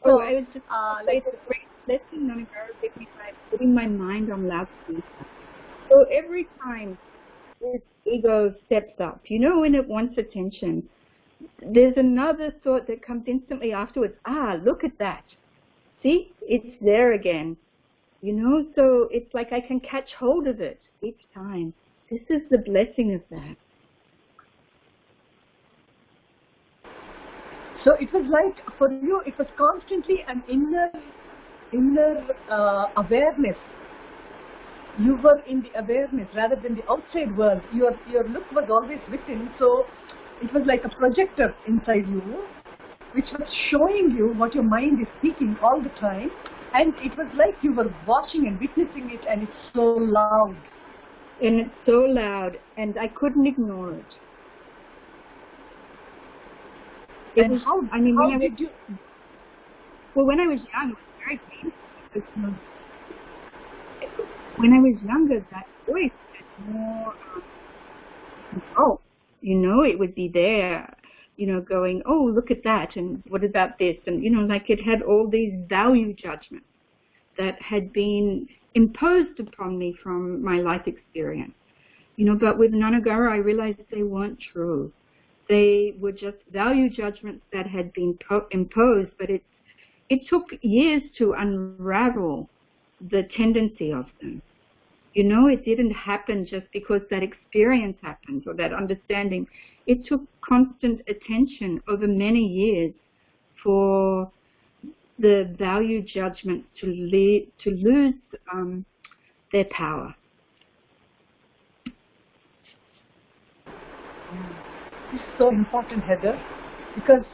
A: I was just like a great lesson Nannagaru gave me by putting my mind on loudspeaker. So every time this ego steps up, when it wants attention, there's another thought that comes instantly afterwards. Look at that. See, it's there again. So it's like I can catch hold of it each time. This is the blessing of that.
B: So it was like, for you, it was constantly an inner awareness. You were in the awareness rather than the outside world. Your look was always within, so it was like a projector inside you, which was showing you what your mind is speaking all the time, and it was like you were watching and witnessing it, and it's so loud.
A: And it's so loud, and I couldn't ignore it.
B: How did you?
A: Well, when I was young, it was very painful. Because, when I was younger, that voice had more control. It would be there, going, oh, look at that, and what about this? And, like it had all these value judgments that had been imposed upon me from my life experience. But with Nannagaru, I realized they weren't true. They were just value judgments that had been imposed, but it took years to unravel the tendency of them. It didn't happen just because that experience happened or that understanding. It took constant attention over many years for the value judgments to lose their power.
B: This is so important, Heather, because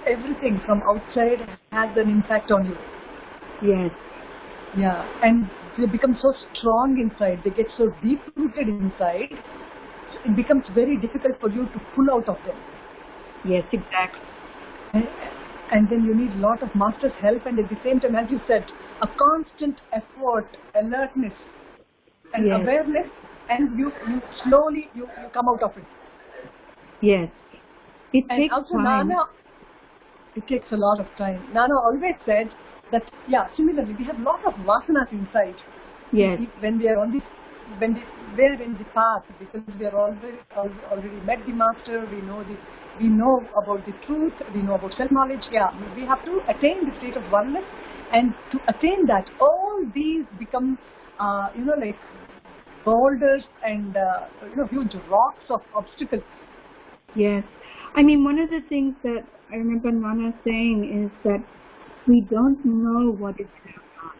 B: everything from outside has an impact on you.
A: Yes.
B: Yeah, and they become so strong inside, they get so deep-rooted inside, it becomes very difficult for you to pull out of them.
A: Yes, exactly.
B: And then you need a lot of master's help, and at the same time, as you said, a constant effort, alertness, and
A: yes.
B: awareness, and you slowly you come out of it.
A: Yes. It
B: and
A: takes
B: also
A: time.
B: It takes a lot of time. Nana always said that, similarly, we have a lot of vasanas inside.
A: Yes.
B: When we are on when we are in the path, because we are already met the master, we know about the truth, we know about self-knowledge. Yeah, we have to attain the state of oneness, and to attain that, all these become, like boulders and huge rocks of obstacles.
A: Yes. I mean, one of the things that I remember Nana saying is that we don't know what is in our heart.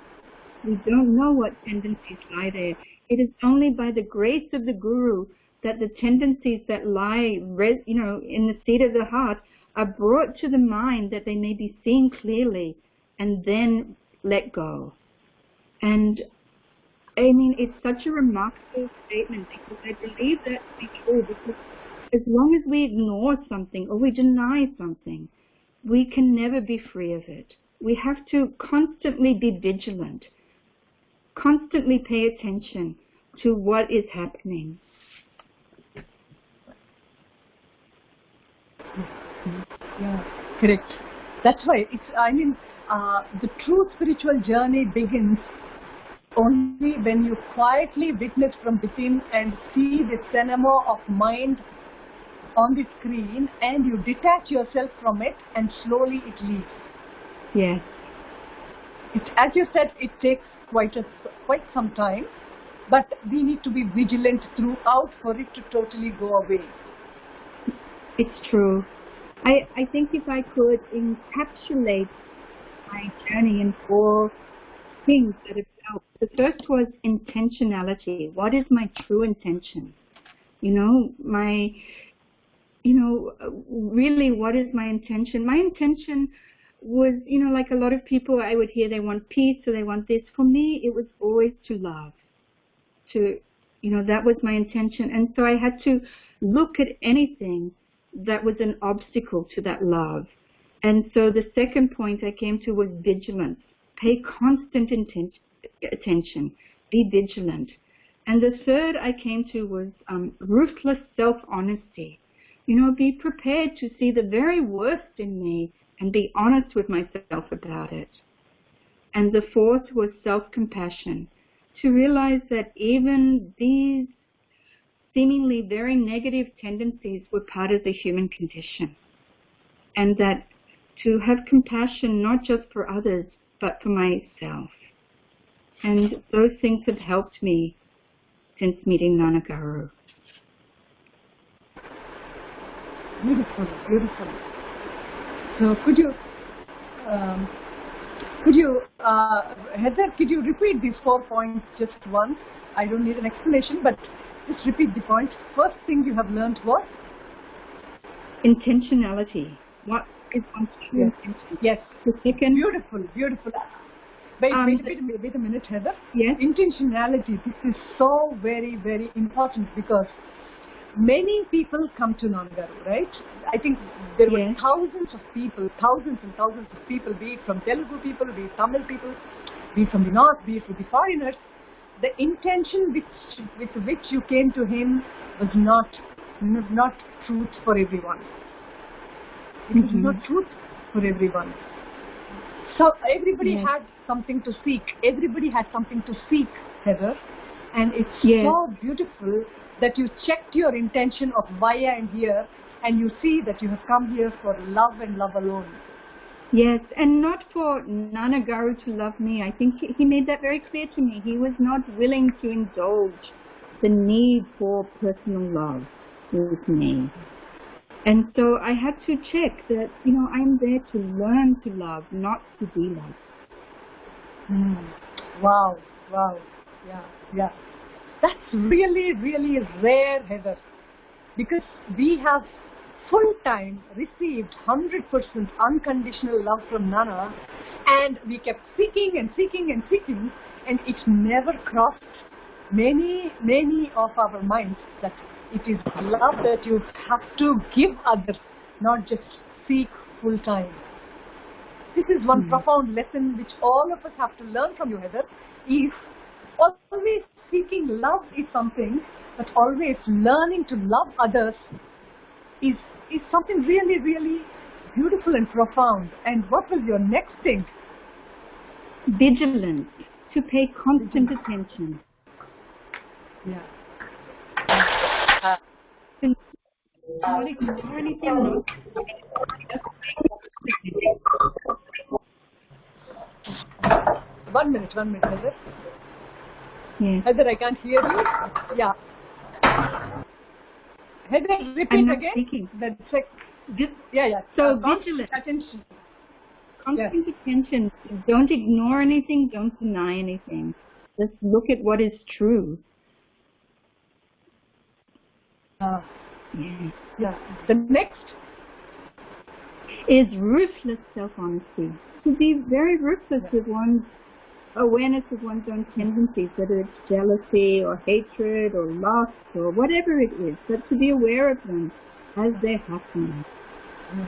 A: We don't know what tendencies lie there. It is only by the grace of the Guru that the tendencies that lie, in the seat of the heart are brought to the mind that they may be seen clearly and then let go. And I mean, it's such a remarkable statement, because I believe that to be true, because as long as we ignore something or we deny something, we can never be free of it. We have to constantly be vigilant, constantly pay attention to what is happening.
B: Yeah, correct. That's why the true spiritual journey begins only when you quietly witness from within and see the cinema of mind on the screen, and you detach yourself from it, and slowly it leaves.
A: Yes.
B: As you said, it takes quite some time, but we need to be vigilant throughout for it to totally go away.
A: It's true. I think if I could encapsulate my journey in 4 things that have helped. The first was intentionality. What is my true intention? Really, what is my intention? My intention was, like a lot of people I would hear, they want peace or they want this. For me, it was always to love. That was my intention. And so I had to look at anything that was an obstacle to that love. And so the second point I came to was vigilance. Pay constant attention. Be vigilant. And the third I came to was ruthless self-honesty. Be prepared to see the very worst in me and be honest with myself about it. And the fourth was self-compassion. To realize that even these seemingly very negative tendencies were part of the human condition. And that to have compassion not just for others, but for myself. And those things have helped me since meeting Nannagaru.
B: Beautiful, beautiful. So could you, Heather, could you repeat these 4 points just once? I don't need an explanation, but just repeat the points. First thing you have learned was?
A: Intentionality. What is one's true intention?
B: Yes.
A: The second.
B: Beautiful, beautiful. Wait a minute, Heather.
A: Yes.
B: Intentionality. This is so very, very important because many people come to Nannagaru, right? I think there were thousands and thousands of people, be it from Telugu people, be it Tamil people, be it from the north, be it with the foreigners. The intention with which you came to him was not truth for everyone. It was not truth for everyone. So everybody had something to seek. Everybody had something to seek, Heather. And it's so beautiful that you checked your intention of why I am here and you see that you have come here for love and love alone.
A: Yes, and not for Nannagaru to love me. I think he made that very clear to me. He was not willing to indulge the need for personal love with me. And so I had to check that, I'm there to learn to love, not to be loved.
B: Wow. Yeah. That's really, really rare, Heather. Because we have full-time received 100% unconditional love from Nana, and we kept seeking and it never crossed many of our minds that it is love that you have to give others, not just seek full-time. This is one profound lesson which all of us have to learn from you, Heather, is always seeking love is something, but always learning to love others is something really, really beautiful and profound. And what was your next thing?
A: Vigilance, to pay constant attention.
B: Yeah.
A: Not ignore anything.
B: One minute, Heather.
A: Yes.
B: Heather, I can't hear you. Yeah. Heather, repeat again.
A: Speaking.
B: So
A: vigilant.
B: Attention.
A: Constant attention. Don't ignore anything. Don't deny anything. Just look at what is true.
B: The next
A: is ruthless self-honesty. To be very ruthless with one's awareness of one's own tendencies, whether it's jealousy or hatred or lust or whatever it is, but to be aware of them as they're happening.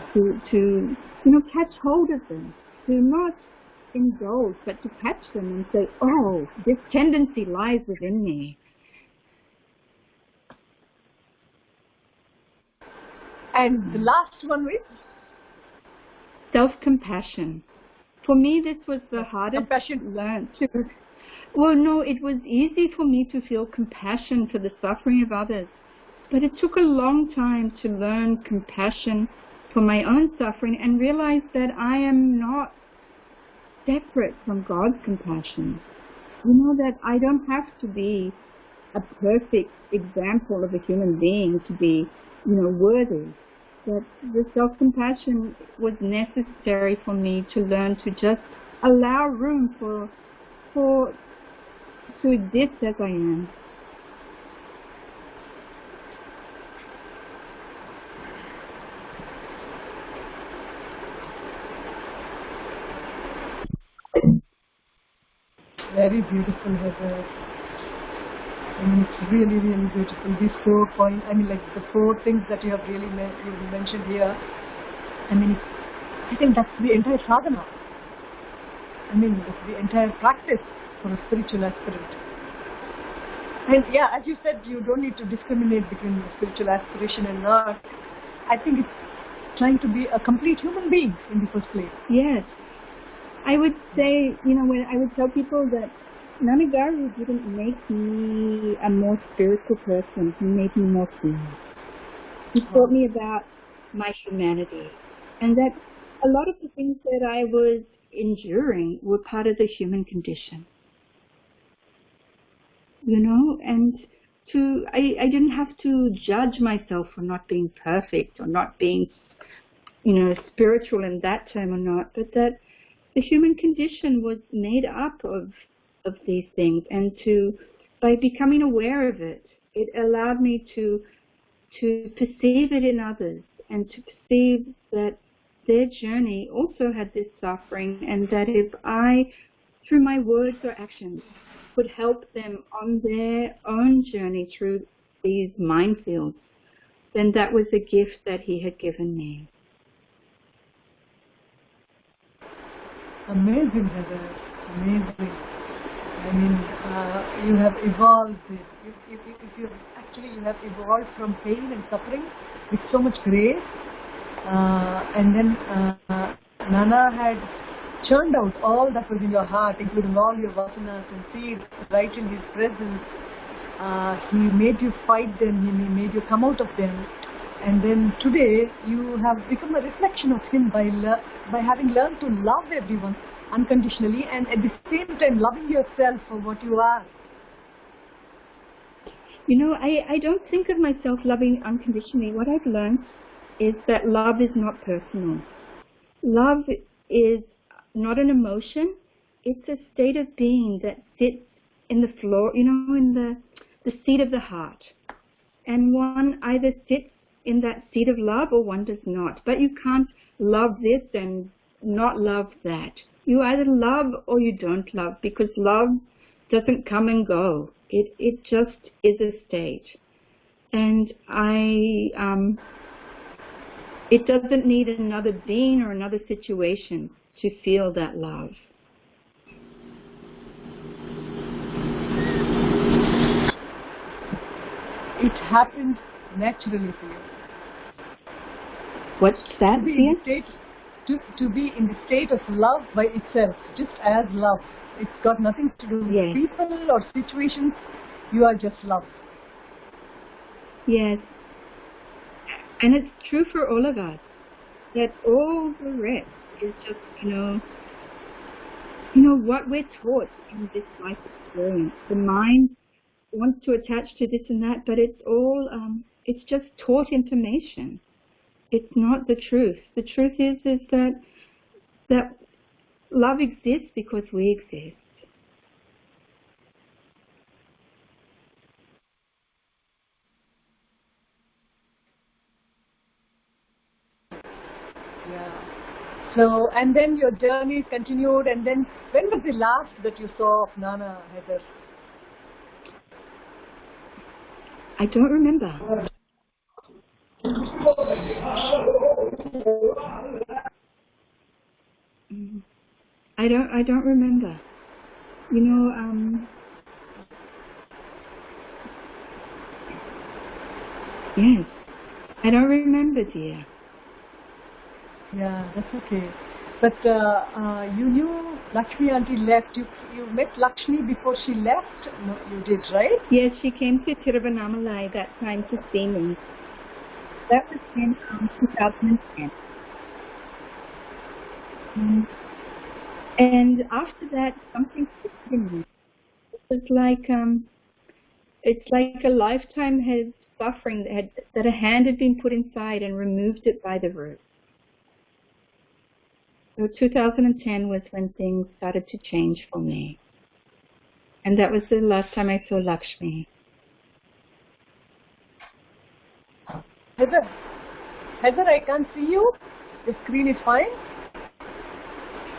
A: To catch hold of them, to not indulge, but to catch them and say, oh, this tendency lies within me.
B: And the last one is?
A: Self-compassion. For me, this was the hardest to learn. Well, no, it was easy for me to feel compassion for the suffering of others, but it took a long time to learn compassion for my own suffering and realize that I am not separate from God's compassion. You know that I don't have to be a perfect example of a human being to be, worthy. That the self-compassion was necessary for me to learn to just allow room to exist as I am.
B: Very beautiful, Heather. I mean, it's really, really beautiful. These 4 points, I mean, like the 4 things that you have really you mentioned here. I mean, I think that's the entire sadhana. I mean, that's the entire practice for a spiritual aspirant. And yeah, as you said, you don't need to discriminate between spiritual aspiration and not. I think it's trying to be a complete human being in the first place.
A: Yes. I would say, when I would tell people that Nannagaru didn't make me a more spiritual person, he made me more human. He taught me about my humanity, and that a lot of the things that I was enduring were part of the human condition. And I didn't have to judge myself for not being perfect or not being, spiritual in that term or not, but that the human condition was made up of these things, and by becoming aware of it, it allowed me to perceive it in others and to perceive that their journey also had this suffering, and that if I, through my words or actions, could help them on their own journey through these minefields, then that was a gift that he had given me.
B: Amazing, Heather. Amazing. I mean, you have evolved. You have evolved from pain and suffering with so much grace. And then Nana had churned out all that was in your heart, including all your vasanas and seeds, right in his presence. He made you fight them. He made you come out of them. And then today, you have become a reflection of him by having learned to love everyone unconditionally, and at the same time loving yourself for what you are.
A: I don't think of myself loving unconditionally. What I've learned is that love is not personal. Love is not an emotion. It's a state of being that sits in the floor, in the seat of the heart. And one either sits in that seat of love or one does not. But you can't love this and not love that. You either love or you don't love, because love doesn't come and go. It just is a state. And it doesn't need another being or another situation to feel that love.
B: It happens naturally for you.
A: What's that?
B: To be in the state of love by itself, just as love. It's got nothing to do with people or situations. You are just love.
A: Yes. And it's true for all of us, that all the rest is just, what we're taught in this life experience. The mind wants to attach to this and that, but it's all, it's just taught information. It's not the truth. The truth is that love exists because we exist.
B: Yeah. So, and then your journey continued, and then when was the last that you saw of Nana, Heather?
A: I don't remember. I don't remember. Yes. I don't remember, dear.
B: Yeah, that's okay. But you knew Lakshmi auntie left. You met Lakshmi before she left? No, you did, right?
A: Yes, she came to Tiruvannamalai that time to see me. That was in 2010. And after that, something shifted in me. was like it's like a lifetime of suffering that a hand had been put inside and removed it by the root. So 2010 was when things started to change for me. And that was the last time I saw Lakshmi.
B: Heather, I can't see you. The screen is fine?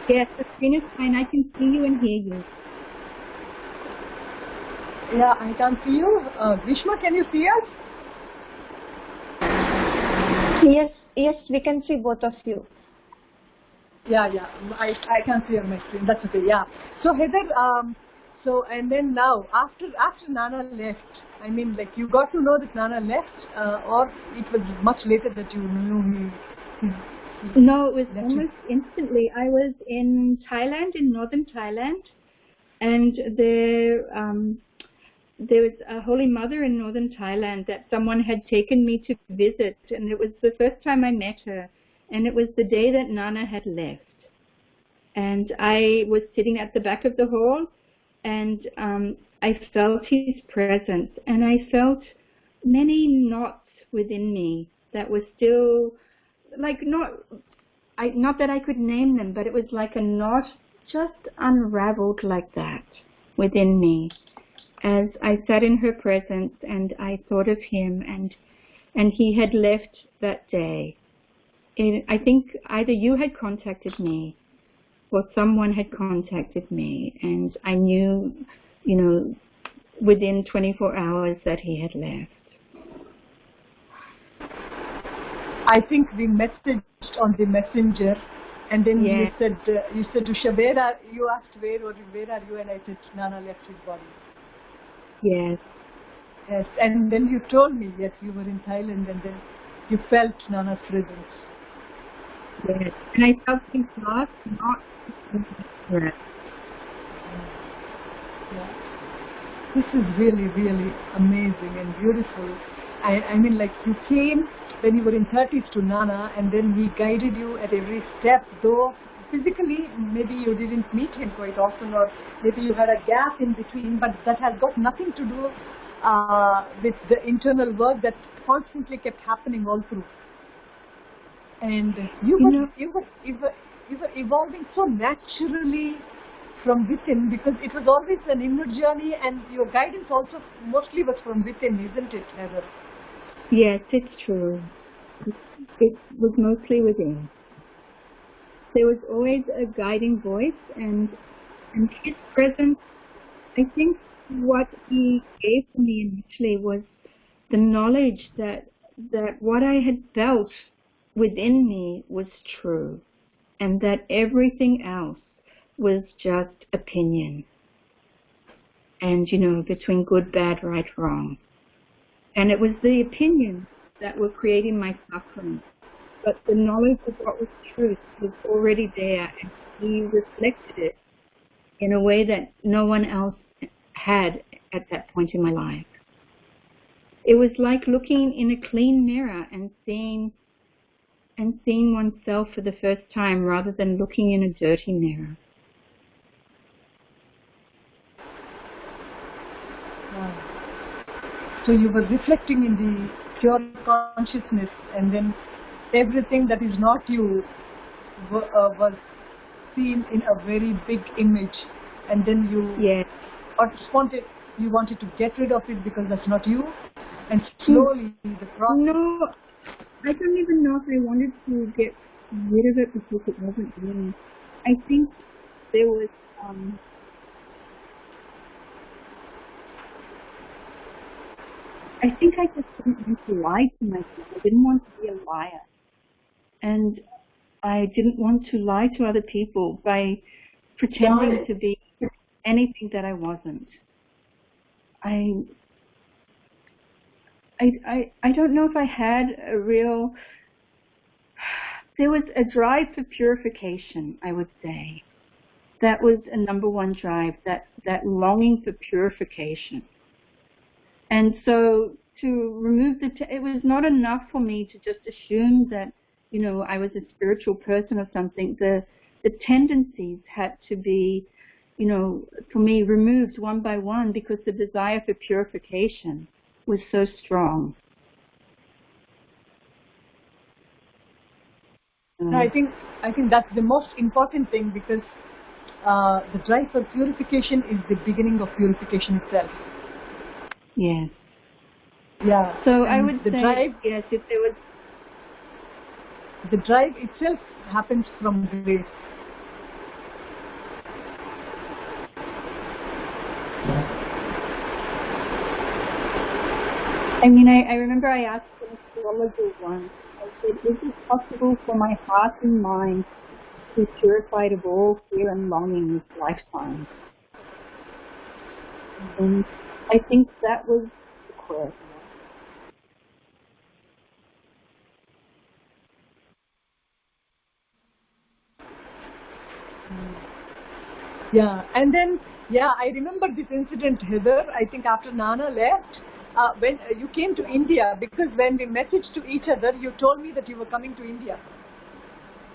A: Yes, the screen is fine. I can see you and hear you.
B: Yeah, I can't see you. Grishma, can you see us?
C: Yes, we can see both of you.
B: Yeah, I can see on my screen. That's okay. Yeah. So Heather, so and then now after Nana left, I mean, like you got to know that Nana left, or it was much later that you knew he
A: No, it was
B: left
A: almost instantly. I was in Thailand, in northern Thailand, and there was a Holy Mother in northern Thailand that someone had taken me to visit, and it was the first time I met her, and it was the day that Nana had left. And I was sitting at the back of the hall, and I felt his presence, and I felt many knots within me that were still, like, not that I could name them, but it was like a knot just unraveled like that within me as I sat in her presence and I thought of him, and he had left that day. I think either you had contacted me or someone had contacted me, and I knew, within 24 hours that he had left.
B: I think we messaged on the messenger, and then
A: Yes.
B: you said Usha, you asked where are you, and I said Nana left his body.
A: Yes.
B: Yes, and then you told me, yes, you were in Thailand, and then you felt Nana's presence.
A: Yes. And I felt his love, not his breath.
B: Yeah. This is really, really amazing and beautiful. I mean, like you came when you were in 30s to Nana, and then he guided you at every step, though physically maybe you didn't meet him quite often, or maybe you had a gap in between, but that has got nothing to do with the internal work that constantly kept happening all through. And you were evolving so naturally from within, because it was always an inner journey, and your guidance also mostly was from within, isn't it, Heather?
A: Yes, it's true. It was mostly within. There was always a guiding voice, and his presence, I think what he gave to me initially was the knowledge that what I had felt within me was true, and that everything else was just opinion. And, between good, bad, right, wrong. And it was the opinions that were creating my suffering. But the knowledge of what was truth was already there, and he reflected it in a way that no one else had at that point in my life. It was like looking in a clean mirror and seeing oneself for the first time, rather than looking in a dirty mirror.
B: Wow. So you were reflecting in the pure consciousness, and then everything that is not you was seen in a very big image, and then you wanted to get rid of it because that's not you, and slowly the process.
A: No, I don't even know if I wanted to get rid of it because it wasn't me. I think there was I think I just didn't want to lie to myself. I didn't want to be a liar. And I didn't want to lie to other people by pretending to be anything that I wasn't. I don't know if I had a real... There was a drive for purification, I would say. That was a number one drive, that longing for purification. And so to remove it was not enough for me to just assume that, I was a spiritual person or something. The tendencies had to be, for me, removed one by one because the desire for purification was so strong.
B: I think that's the most important thing, because the drive for purification is the beginning of purification itself.
A: Yes.
B: Yeah.
A: So I would
B: the
A: say,
B: drive,
A: yes, if there was...
B: The drive itself happens from grace.
A: I mean, I remember I asked an astrologer once, I said, is it possible for my heart and mind to be purified of all fear and longing this lifetime? And I think that was the question.
B: Yeah, and then, I remember this incident, Heather. I think after Nana left, when you came to India, because when we messaged to each other, you told me that you were coming to India.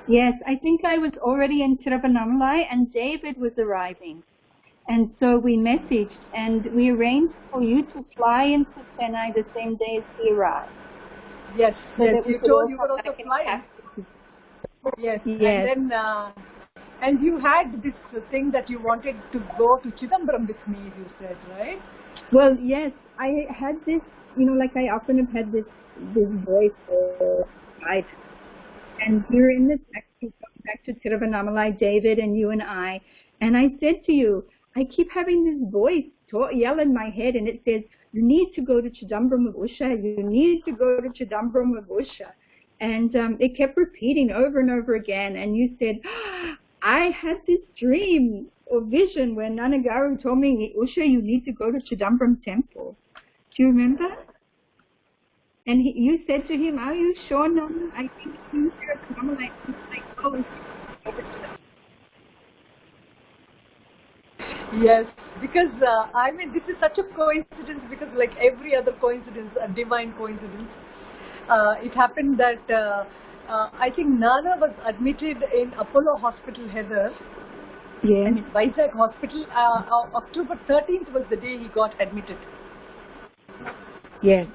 A: Yes, I think I was already in Tiruvannamalai and David was arriving. And so we messaged and we arranged for you to fly into Chennai the same day as he arrived.
B: Yes,
A: So
B: yes,
A: that we
B: you
A: could
B: told
A: all
B: you
A: come
B: were also
A: back in
B: flying.
A: taxi.
B: Yes,
A: Yes.
B: and then, and you had this thing that you wanted to go to Chidambaram with me, you said, right?
A: Well, yes, I had this, like I often have had this voice guide. And we were in the taxi going back to Tiruvannamalai, David and you and I said to you, I keep having this voice yell in my head, and it says, you need to go to Chidambaram of Usha, you need to go to Chidambaram of Usha. And it kept repeating over and over again, and you said, I had this dream or vision where Nannagaru told me, Usha, you need to go to Chidambaram temple. Do you remember? And you said to him, are you sure, Nana? I think he's here to come. Like, oh,
B: yes, because this is such a coincidence, because like every other coincidence, a divine coincidence, it happened that I think Nana was admitted in Apollo Hospital, Heather.
A: yes.
B: I mean, Vizag Hospital. October 13th was the day he got admitted.
A: Yes.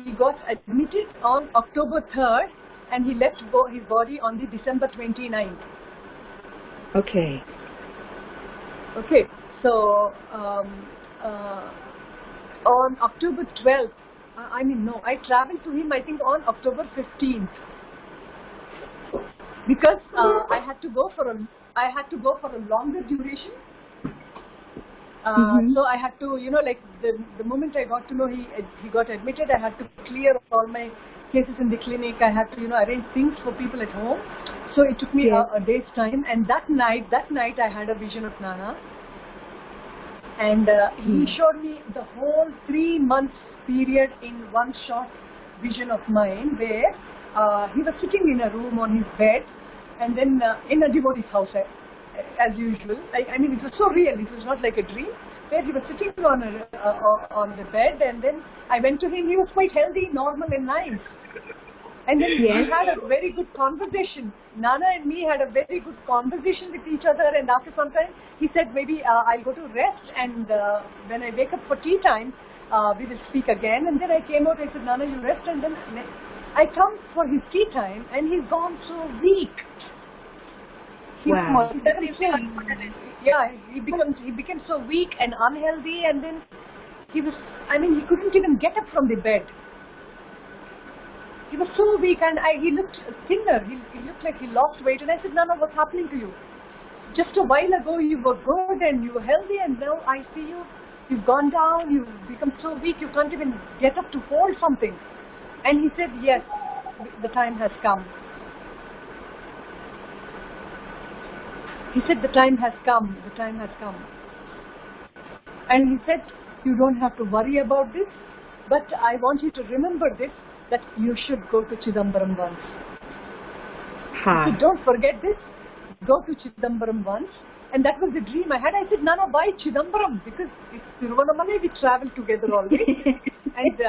B: He got admitted on October 3rd, and he left his body on the December 29th.
A: Okay.
B: Okay, so on October 12th, I traveled to him, I think, on October 15th, because I had to go for a longer duration. So I had to, like the moment I got to know he got admitted, I had to clear all my cases in the clinic. I had to, arrange things for people at home. So it took me a day's time. And that night I had a vision of Nana. And he showed me the whole 3 months period in one short vision of mine, where he was sitting in a room on his bed, and then in a devotee's house, as usual. I mean, it was so real. It was not like a dream. Where he was sitting on the bed, and then I went to him. He was quite healthy, normal, and nice. And then we had a very good conversation. Nana and me had a very good conversation with each other. And after some time, he said, maybe I'll go to rest. And when I wake up for tea time, we will speak again. And then I came out. I said, Nana, you rest. And then I come for his tea time, and he's gone so weak. He became so weak and unhealthy, and then he couldn't even get up from the bed. He was so weak, and he looked thinner. He looked like he lost weight. And I said, Nana, what's happening to you? Just a while ago you were good and you were healthy, and now I see you've gone down, you've become so weak, you can't even get up to hold something. And he said, yes, the time has come. He said, the time has come, the time has come. And he said, you don't have to worry about this, but I want you to remember this, that you should go to Chidambaram once. So don't forget this, go to Chidambaram once. And that was the dream I had. I said, Nana, why Chidambaram? Because it's Tiruvannamalai, we travel together always. And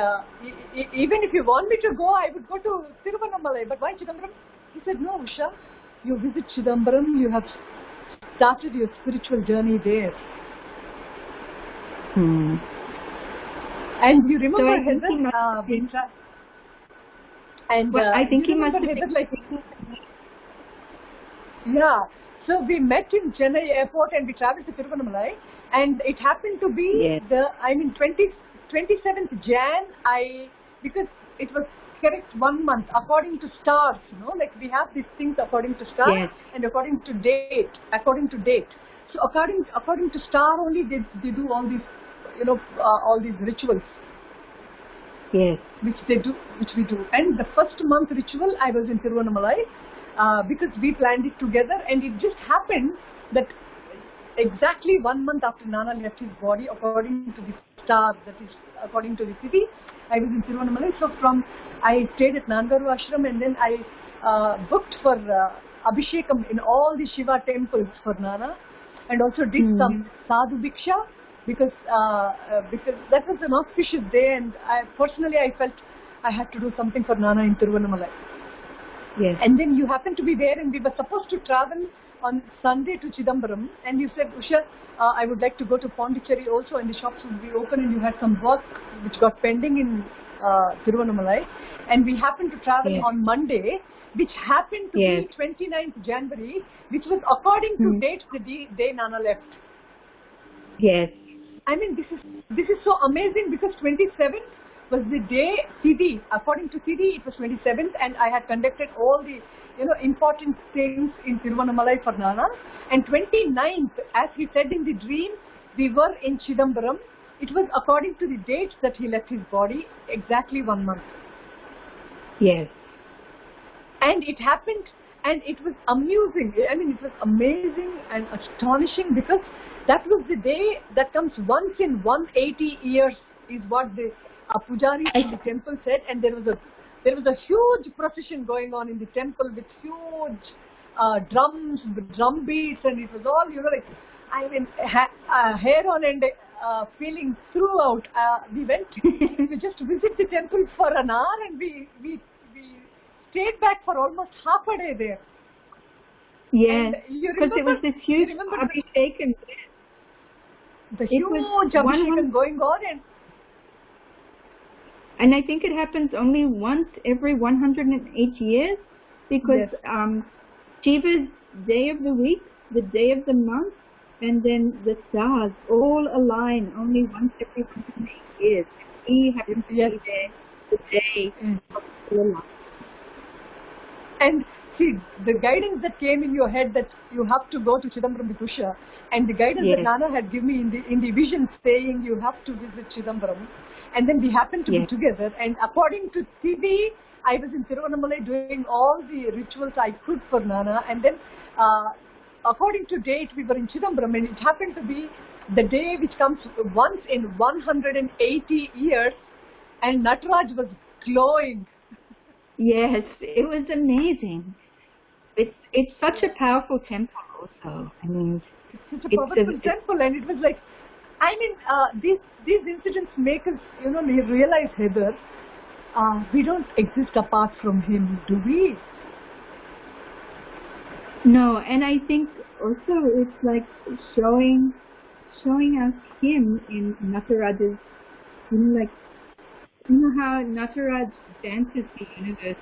B: even if you want me to go, I would go to Tiruvannamalai. But why Chidambaram? He said, no, Usha, you visit Chidambaram, you have started your spiritual journey there. And you remember Heather?
A: I think he must have
B: yeah. So we met in Chennai airport and we traveled to Tiruvannamalai, and it happened to be 27th Jan. Because it was correct 1 month according to stars, like we have these things according to stars and according to date. So according to star only they do all these, all these rituals.
A: Yes.
B: Which we do. And the first month ritual, I was in Tiruvannamalai because we planned it together, and it just happened that exactly 1 month after Nana left his body, according to the star, that is according to the city, I was in Tiruvannamalai. So I stayed at Nannagaru ashram, and then I booked for Abhishekam in all the Shiva temples for Nana, and also did some sadhu bhiksha. Because that was an auspicious day, and I felt I had to do something for Nana in Tiruvannamalai.
A: Yes.
B: And then you happened to be there, and we were supposed to travel on Sunday to Chidambaram, and you said, Usha, I would like to go to Pondicherry also, and the shops would be open, and you had some work which got pending in Tiruvannamalai, and we happened to travel on Monday, which happened to be 29th January, which was according to dates the day Nana left.
A: Yes.
B: I mean, this is so amazing, because 27th was the day Tithi. According to Tithi, it was 27th, and I had conducted all the important things in Tiruvannamalai for Nana. And 29th, as he said in the dream, we were in Chidambaram. It was according to the dates that he left his body, exactly 1 month.
A: Yes.
B: And it happened, and it was amusing. I mean, it was amazing and astonishing, because that was the day that comes once in 180 years, is what the pujaris in the temple said. And there was a huge procession going on in the temple with huge drums, drum beats, and it was all, hair on end feeling throughout. We went to just visit the temple for an hour, and we stayed back for almost half a day there.
A: Yes, because it was this huge Abhishekam.
B: The huge Abhishekam going on,
A: and I think it happens only once every 108 years, because Shiva's day of the week, the day of the month, and then the stars all align only once every 108 years. He happens to be there the day of the month.
B: And see, the guidance that came in your head that you have to go to Chidambaram with Usha, and the guidance that Nana had given me in the vision saying you have to visit Chidambaram, and then we happened to be together. And according to Tithi, I was in Tiruvannamalai doing all the rituals I could for Nana, and then according to date we were in Chidambaram, and it happened to be the day which comes once in 180 years, and Nataraj was glowing.
A: Yes, it was amazing. It's such a powerful temple also. I mean,
B: it's such a powerful temple, and it was like, I mean, these incidents make us, realize, Heather, we don't exist apart from him, do we?
A: No, and I think also it's like showing us him in Nataraj's, how Nataraj dances the universe.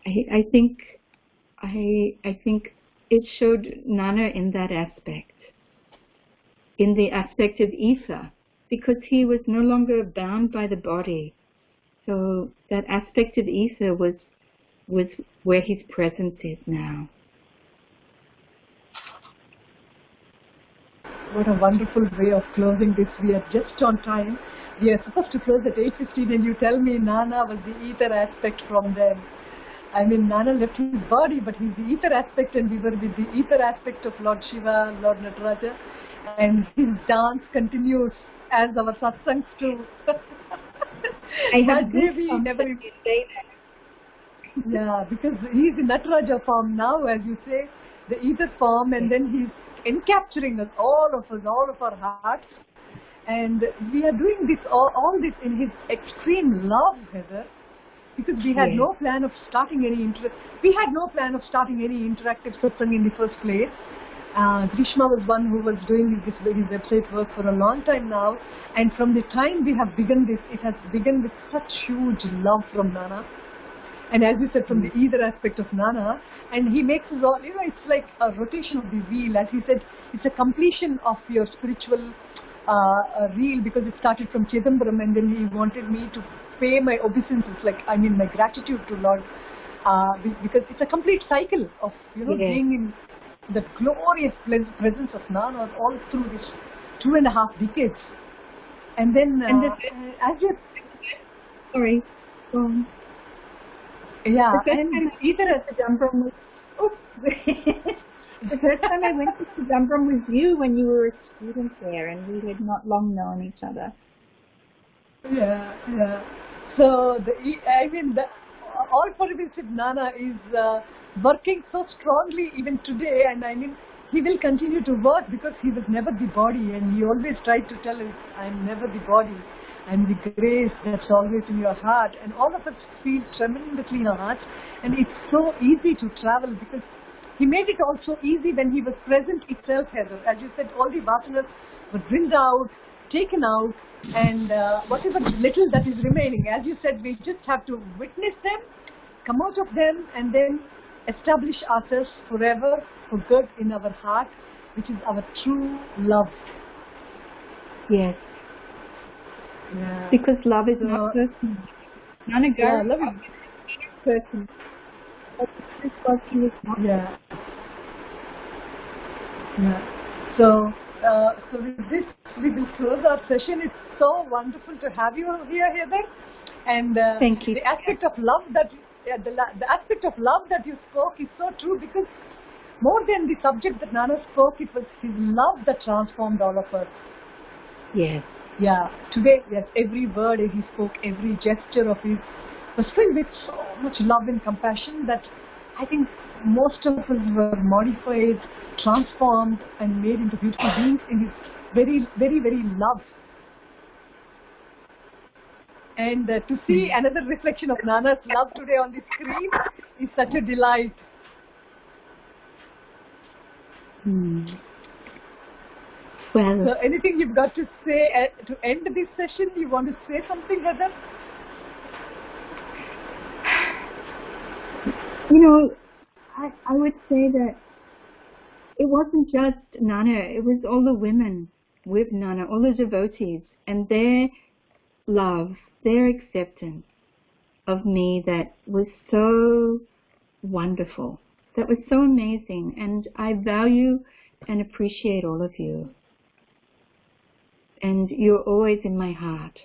A: I think it showed Nana in that aspect, in the aspect of ether, because he was no longer bound by the body. So that aspect of ether was where his presence is now.
B: What a wonderful way of closing this. We are just on time. We are supposed to close at 8:15, and you tell me Nana was the ether aspect from them. I mean, Nana left his body, but he's the ether aspect, and we were with the ether aspect of Lord Shiva, Lord Nataraja, and his dance continues as our satsangs too.
A: I have never say that.
B: Yeah, because he's in Nataraja form now, as you say, the ether form, and then he's encapturing us, all of our hearts. And we are doing this, all this in his extreme love, Heather. because we had no plan of starting any interactive satsang in the first place. Grishma was one who was doing his website work for a long time now, and from the time we have begun this, it has begun with such huge love from Nana. And as you said, from the either aspect of Nana, and he makes us all, it's like a rotation of the wheel. As he said, it's a completion of your spiritual reel, because it started from Chidambaram, and then he wanted me to pay my obeisances, my gratitude to Lord, because it's a complete cycle of, being in the glorious presence of Nana all through this 2.5 decades. And then, as you...
A: Sorry.
B: Yeah,
A: and either at the Chidambaram the first time I went to Chidambaram was you, when you were a student there, and we had not long known each other.
B: Yeah. So all pervasive Nana is working so strongly even today, and he will continue to work, because he was never the body, and he always tried to tell us, I'm never the body. And the grace that's always in your heart, and all of us feel tremendously in our hearts, and it's so easy to travel, because he made it also easy when he was present itself, Heather. As you said, all the vasanas were brimmed out, taken out, and whatever little that is remaining, as you said, we just have to witness them, come out of them, and then establish ourselves forever for good in our heart, which is our true love.
A: Yes.
B: Yeah.
A: Because love is not personal. Nannagaru
B: love is
A: personal. But because he was not.
B: Yeah. So with this, we will close our session. It's so wonderful to have you here, Heather. And
A: thank you.
B: The aspect of love that the aspect of love that you spoke is so true, because more than the subject that Nana spoke, it was his love that transformed all of us.
A: Yes.
B: Yeah, today, yes, every word he spoke, every gesture of his was filled with so much love and compassion that I think most of us were modified, transformed, and made into beautiful beings in his very, very, very love. And to see another reflection of Nana's love today on the screen is such a delight.
A: Well,
B: so anything you've got to say to end this session? You want to say something, Heather?
A: I would say that it wasn't just Nana, it was all the women with Nana, all the devotees, and their love, their acceptance of me that was so wonderful, that was so amazing, and I value and appreciate all of you. And you're always in my heart.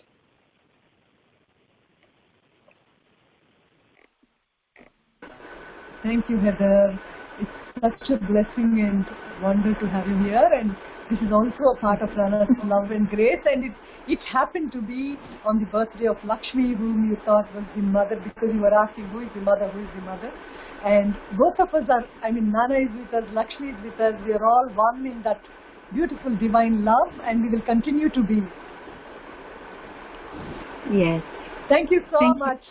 B: Thank you, Heather. It's such a blessing and wonder to have you here, and this is also a part of Nana's love and grace, and it happened to be on the birthday of Lakshmi, whom you thought was the mother, because you were asking who is the mother, and both of us are, Nana is with us, Lakshmi is with us, we are all one in that beautiful divine love, and we will continue to be.
A: Yes.
B: Thank you so much.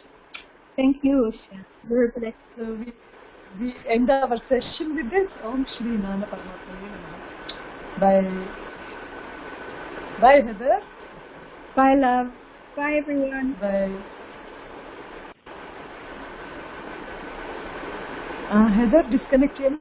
A: Thank you, Usha. You're blessed.
B: So we end our session with this. Om Shri Nana Paramatmane Namaha. Bye. Bye, Heather.
A: Bye, love. Bye, everyone.
B: Bye. Heather, disconnect your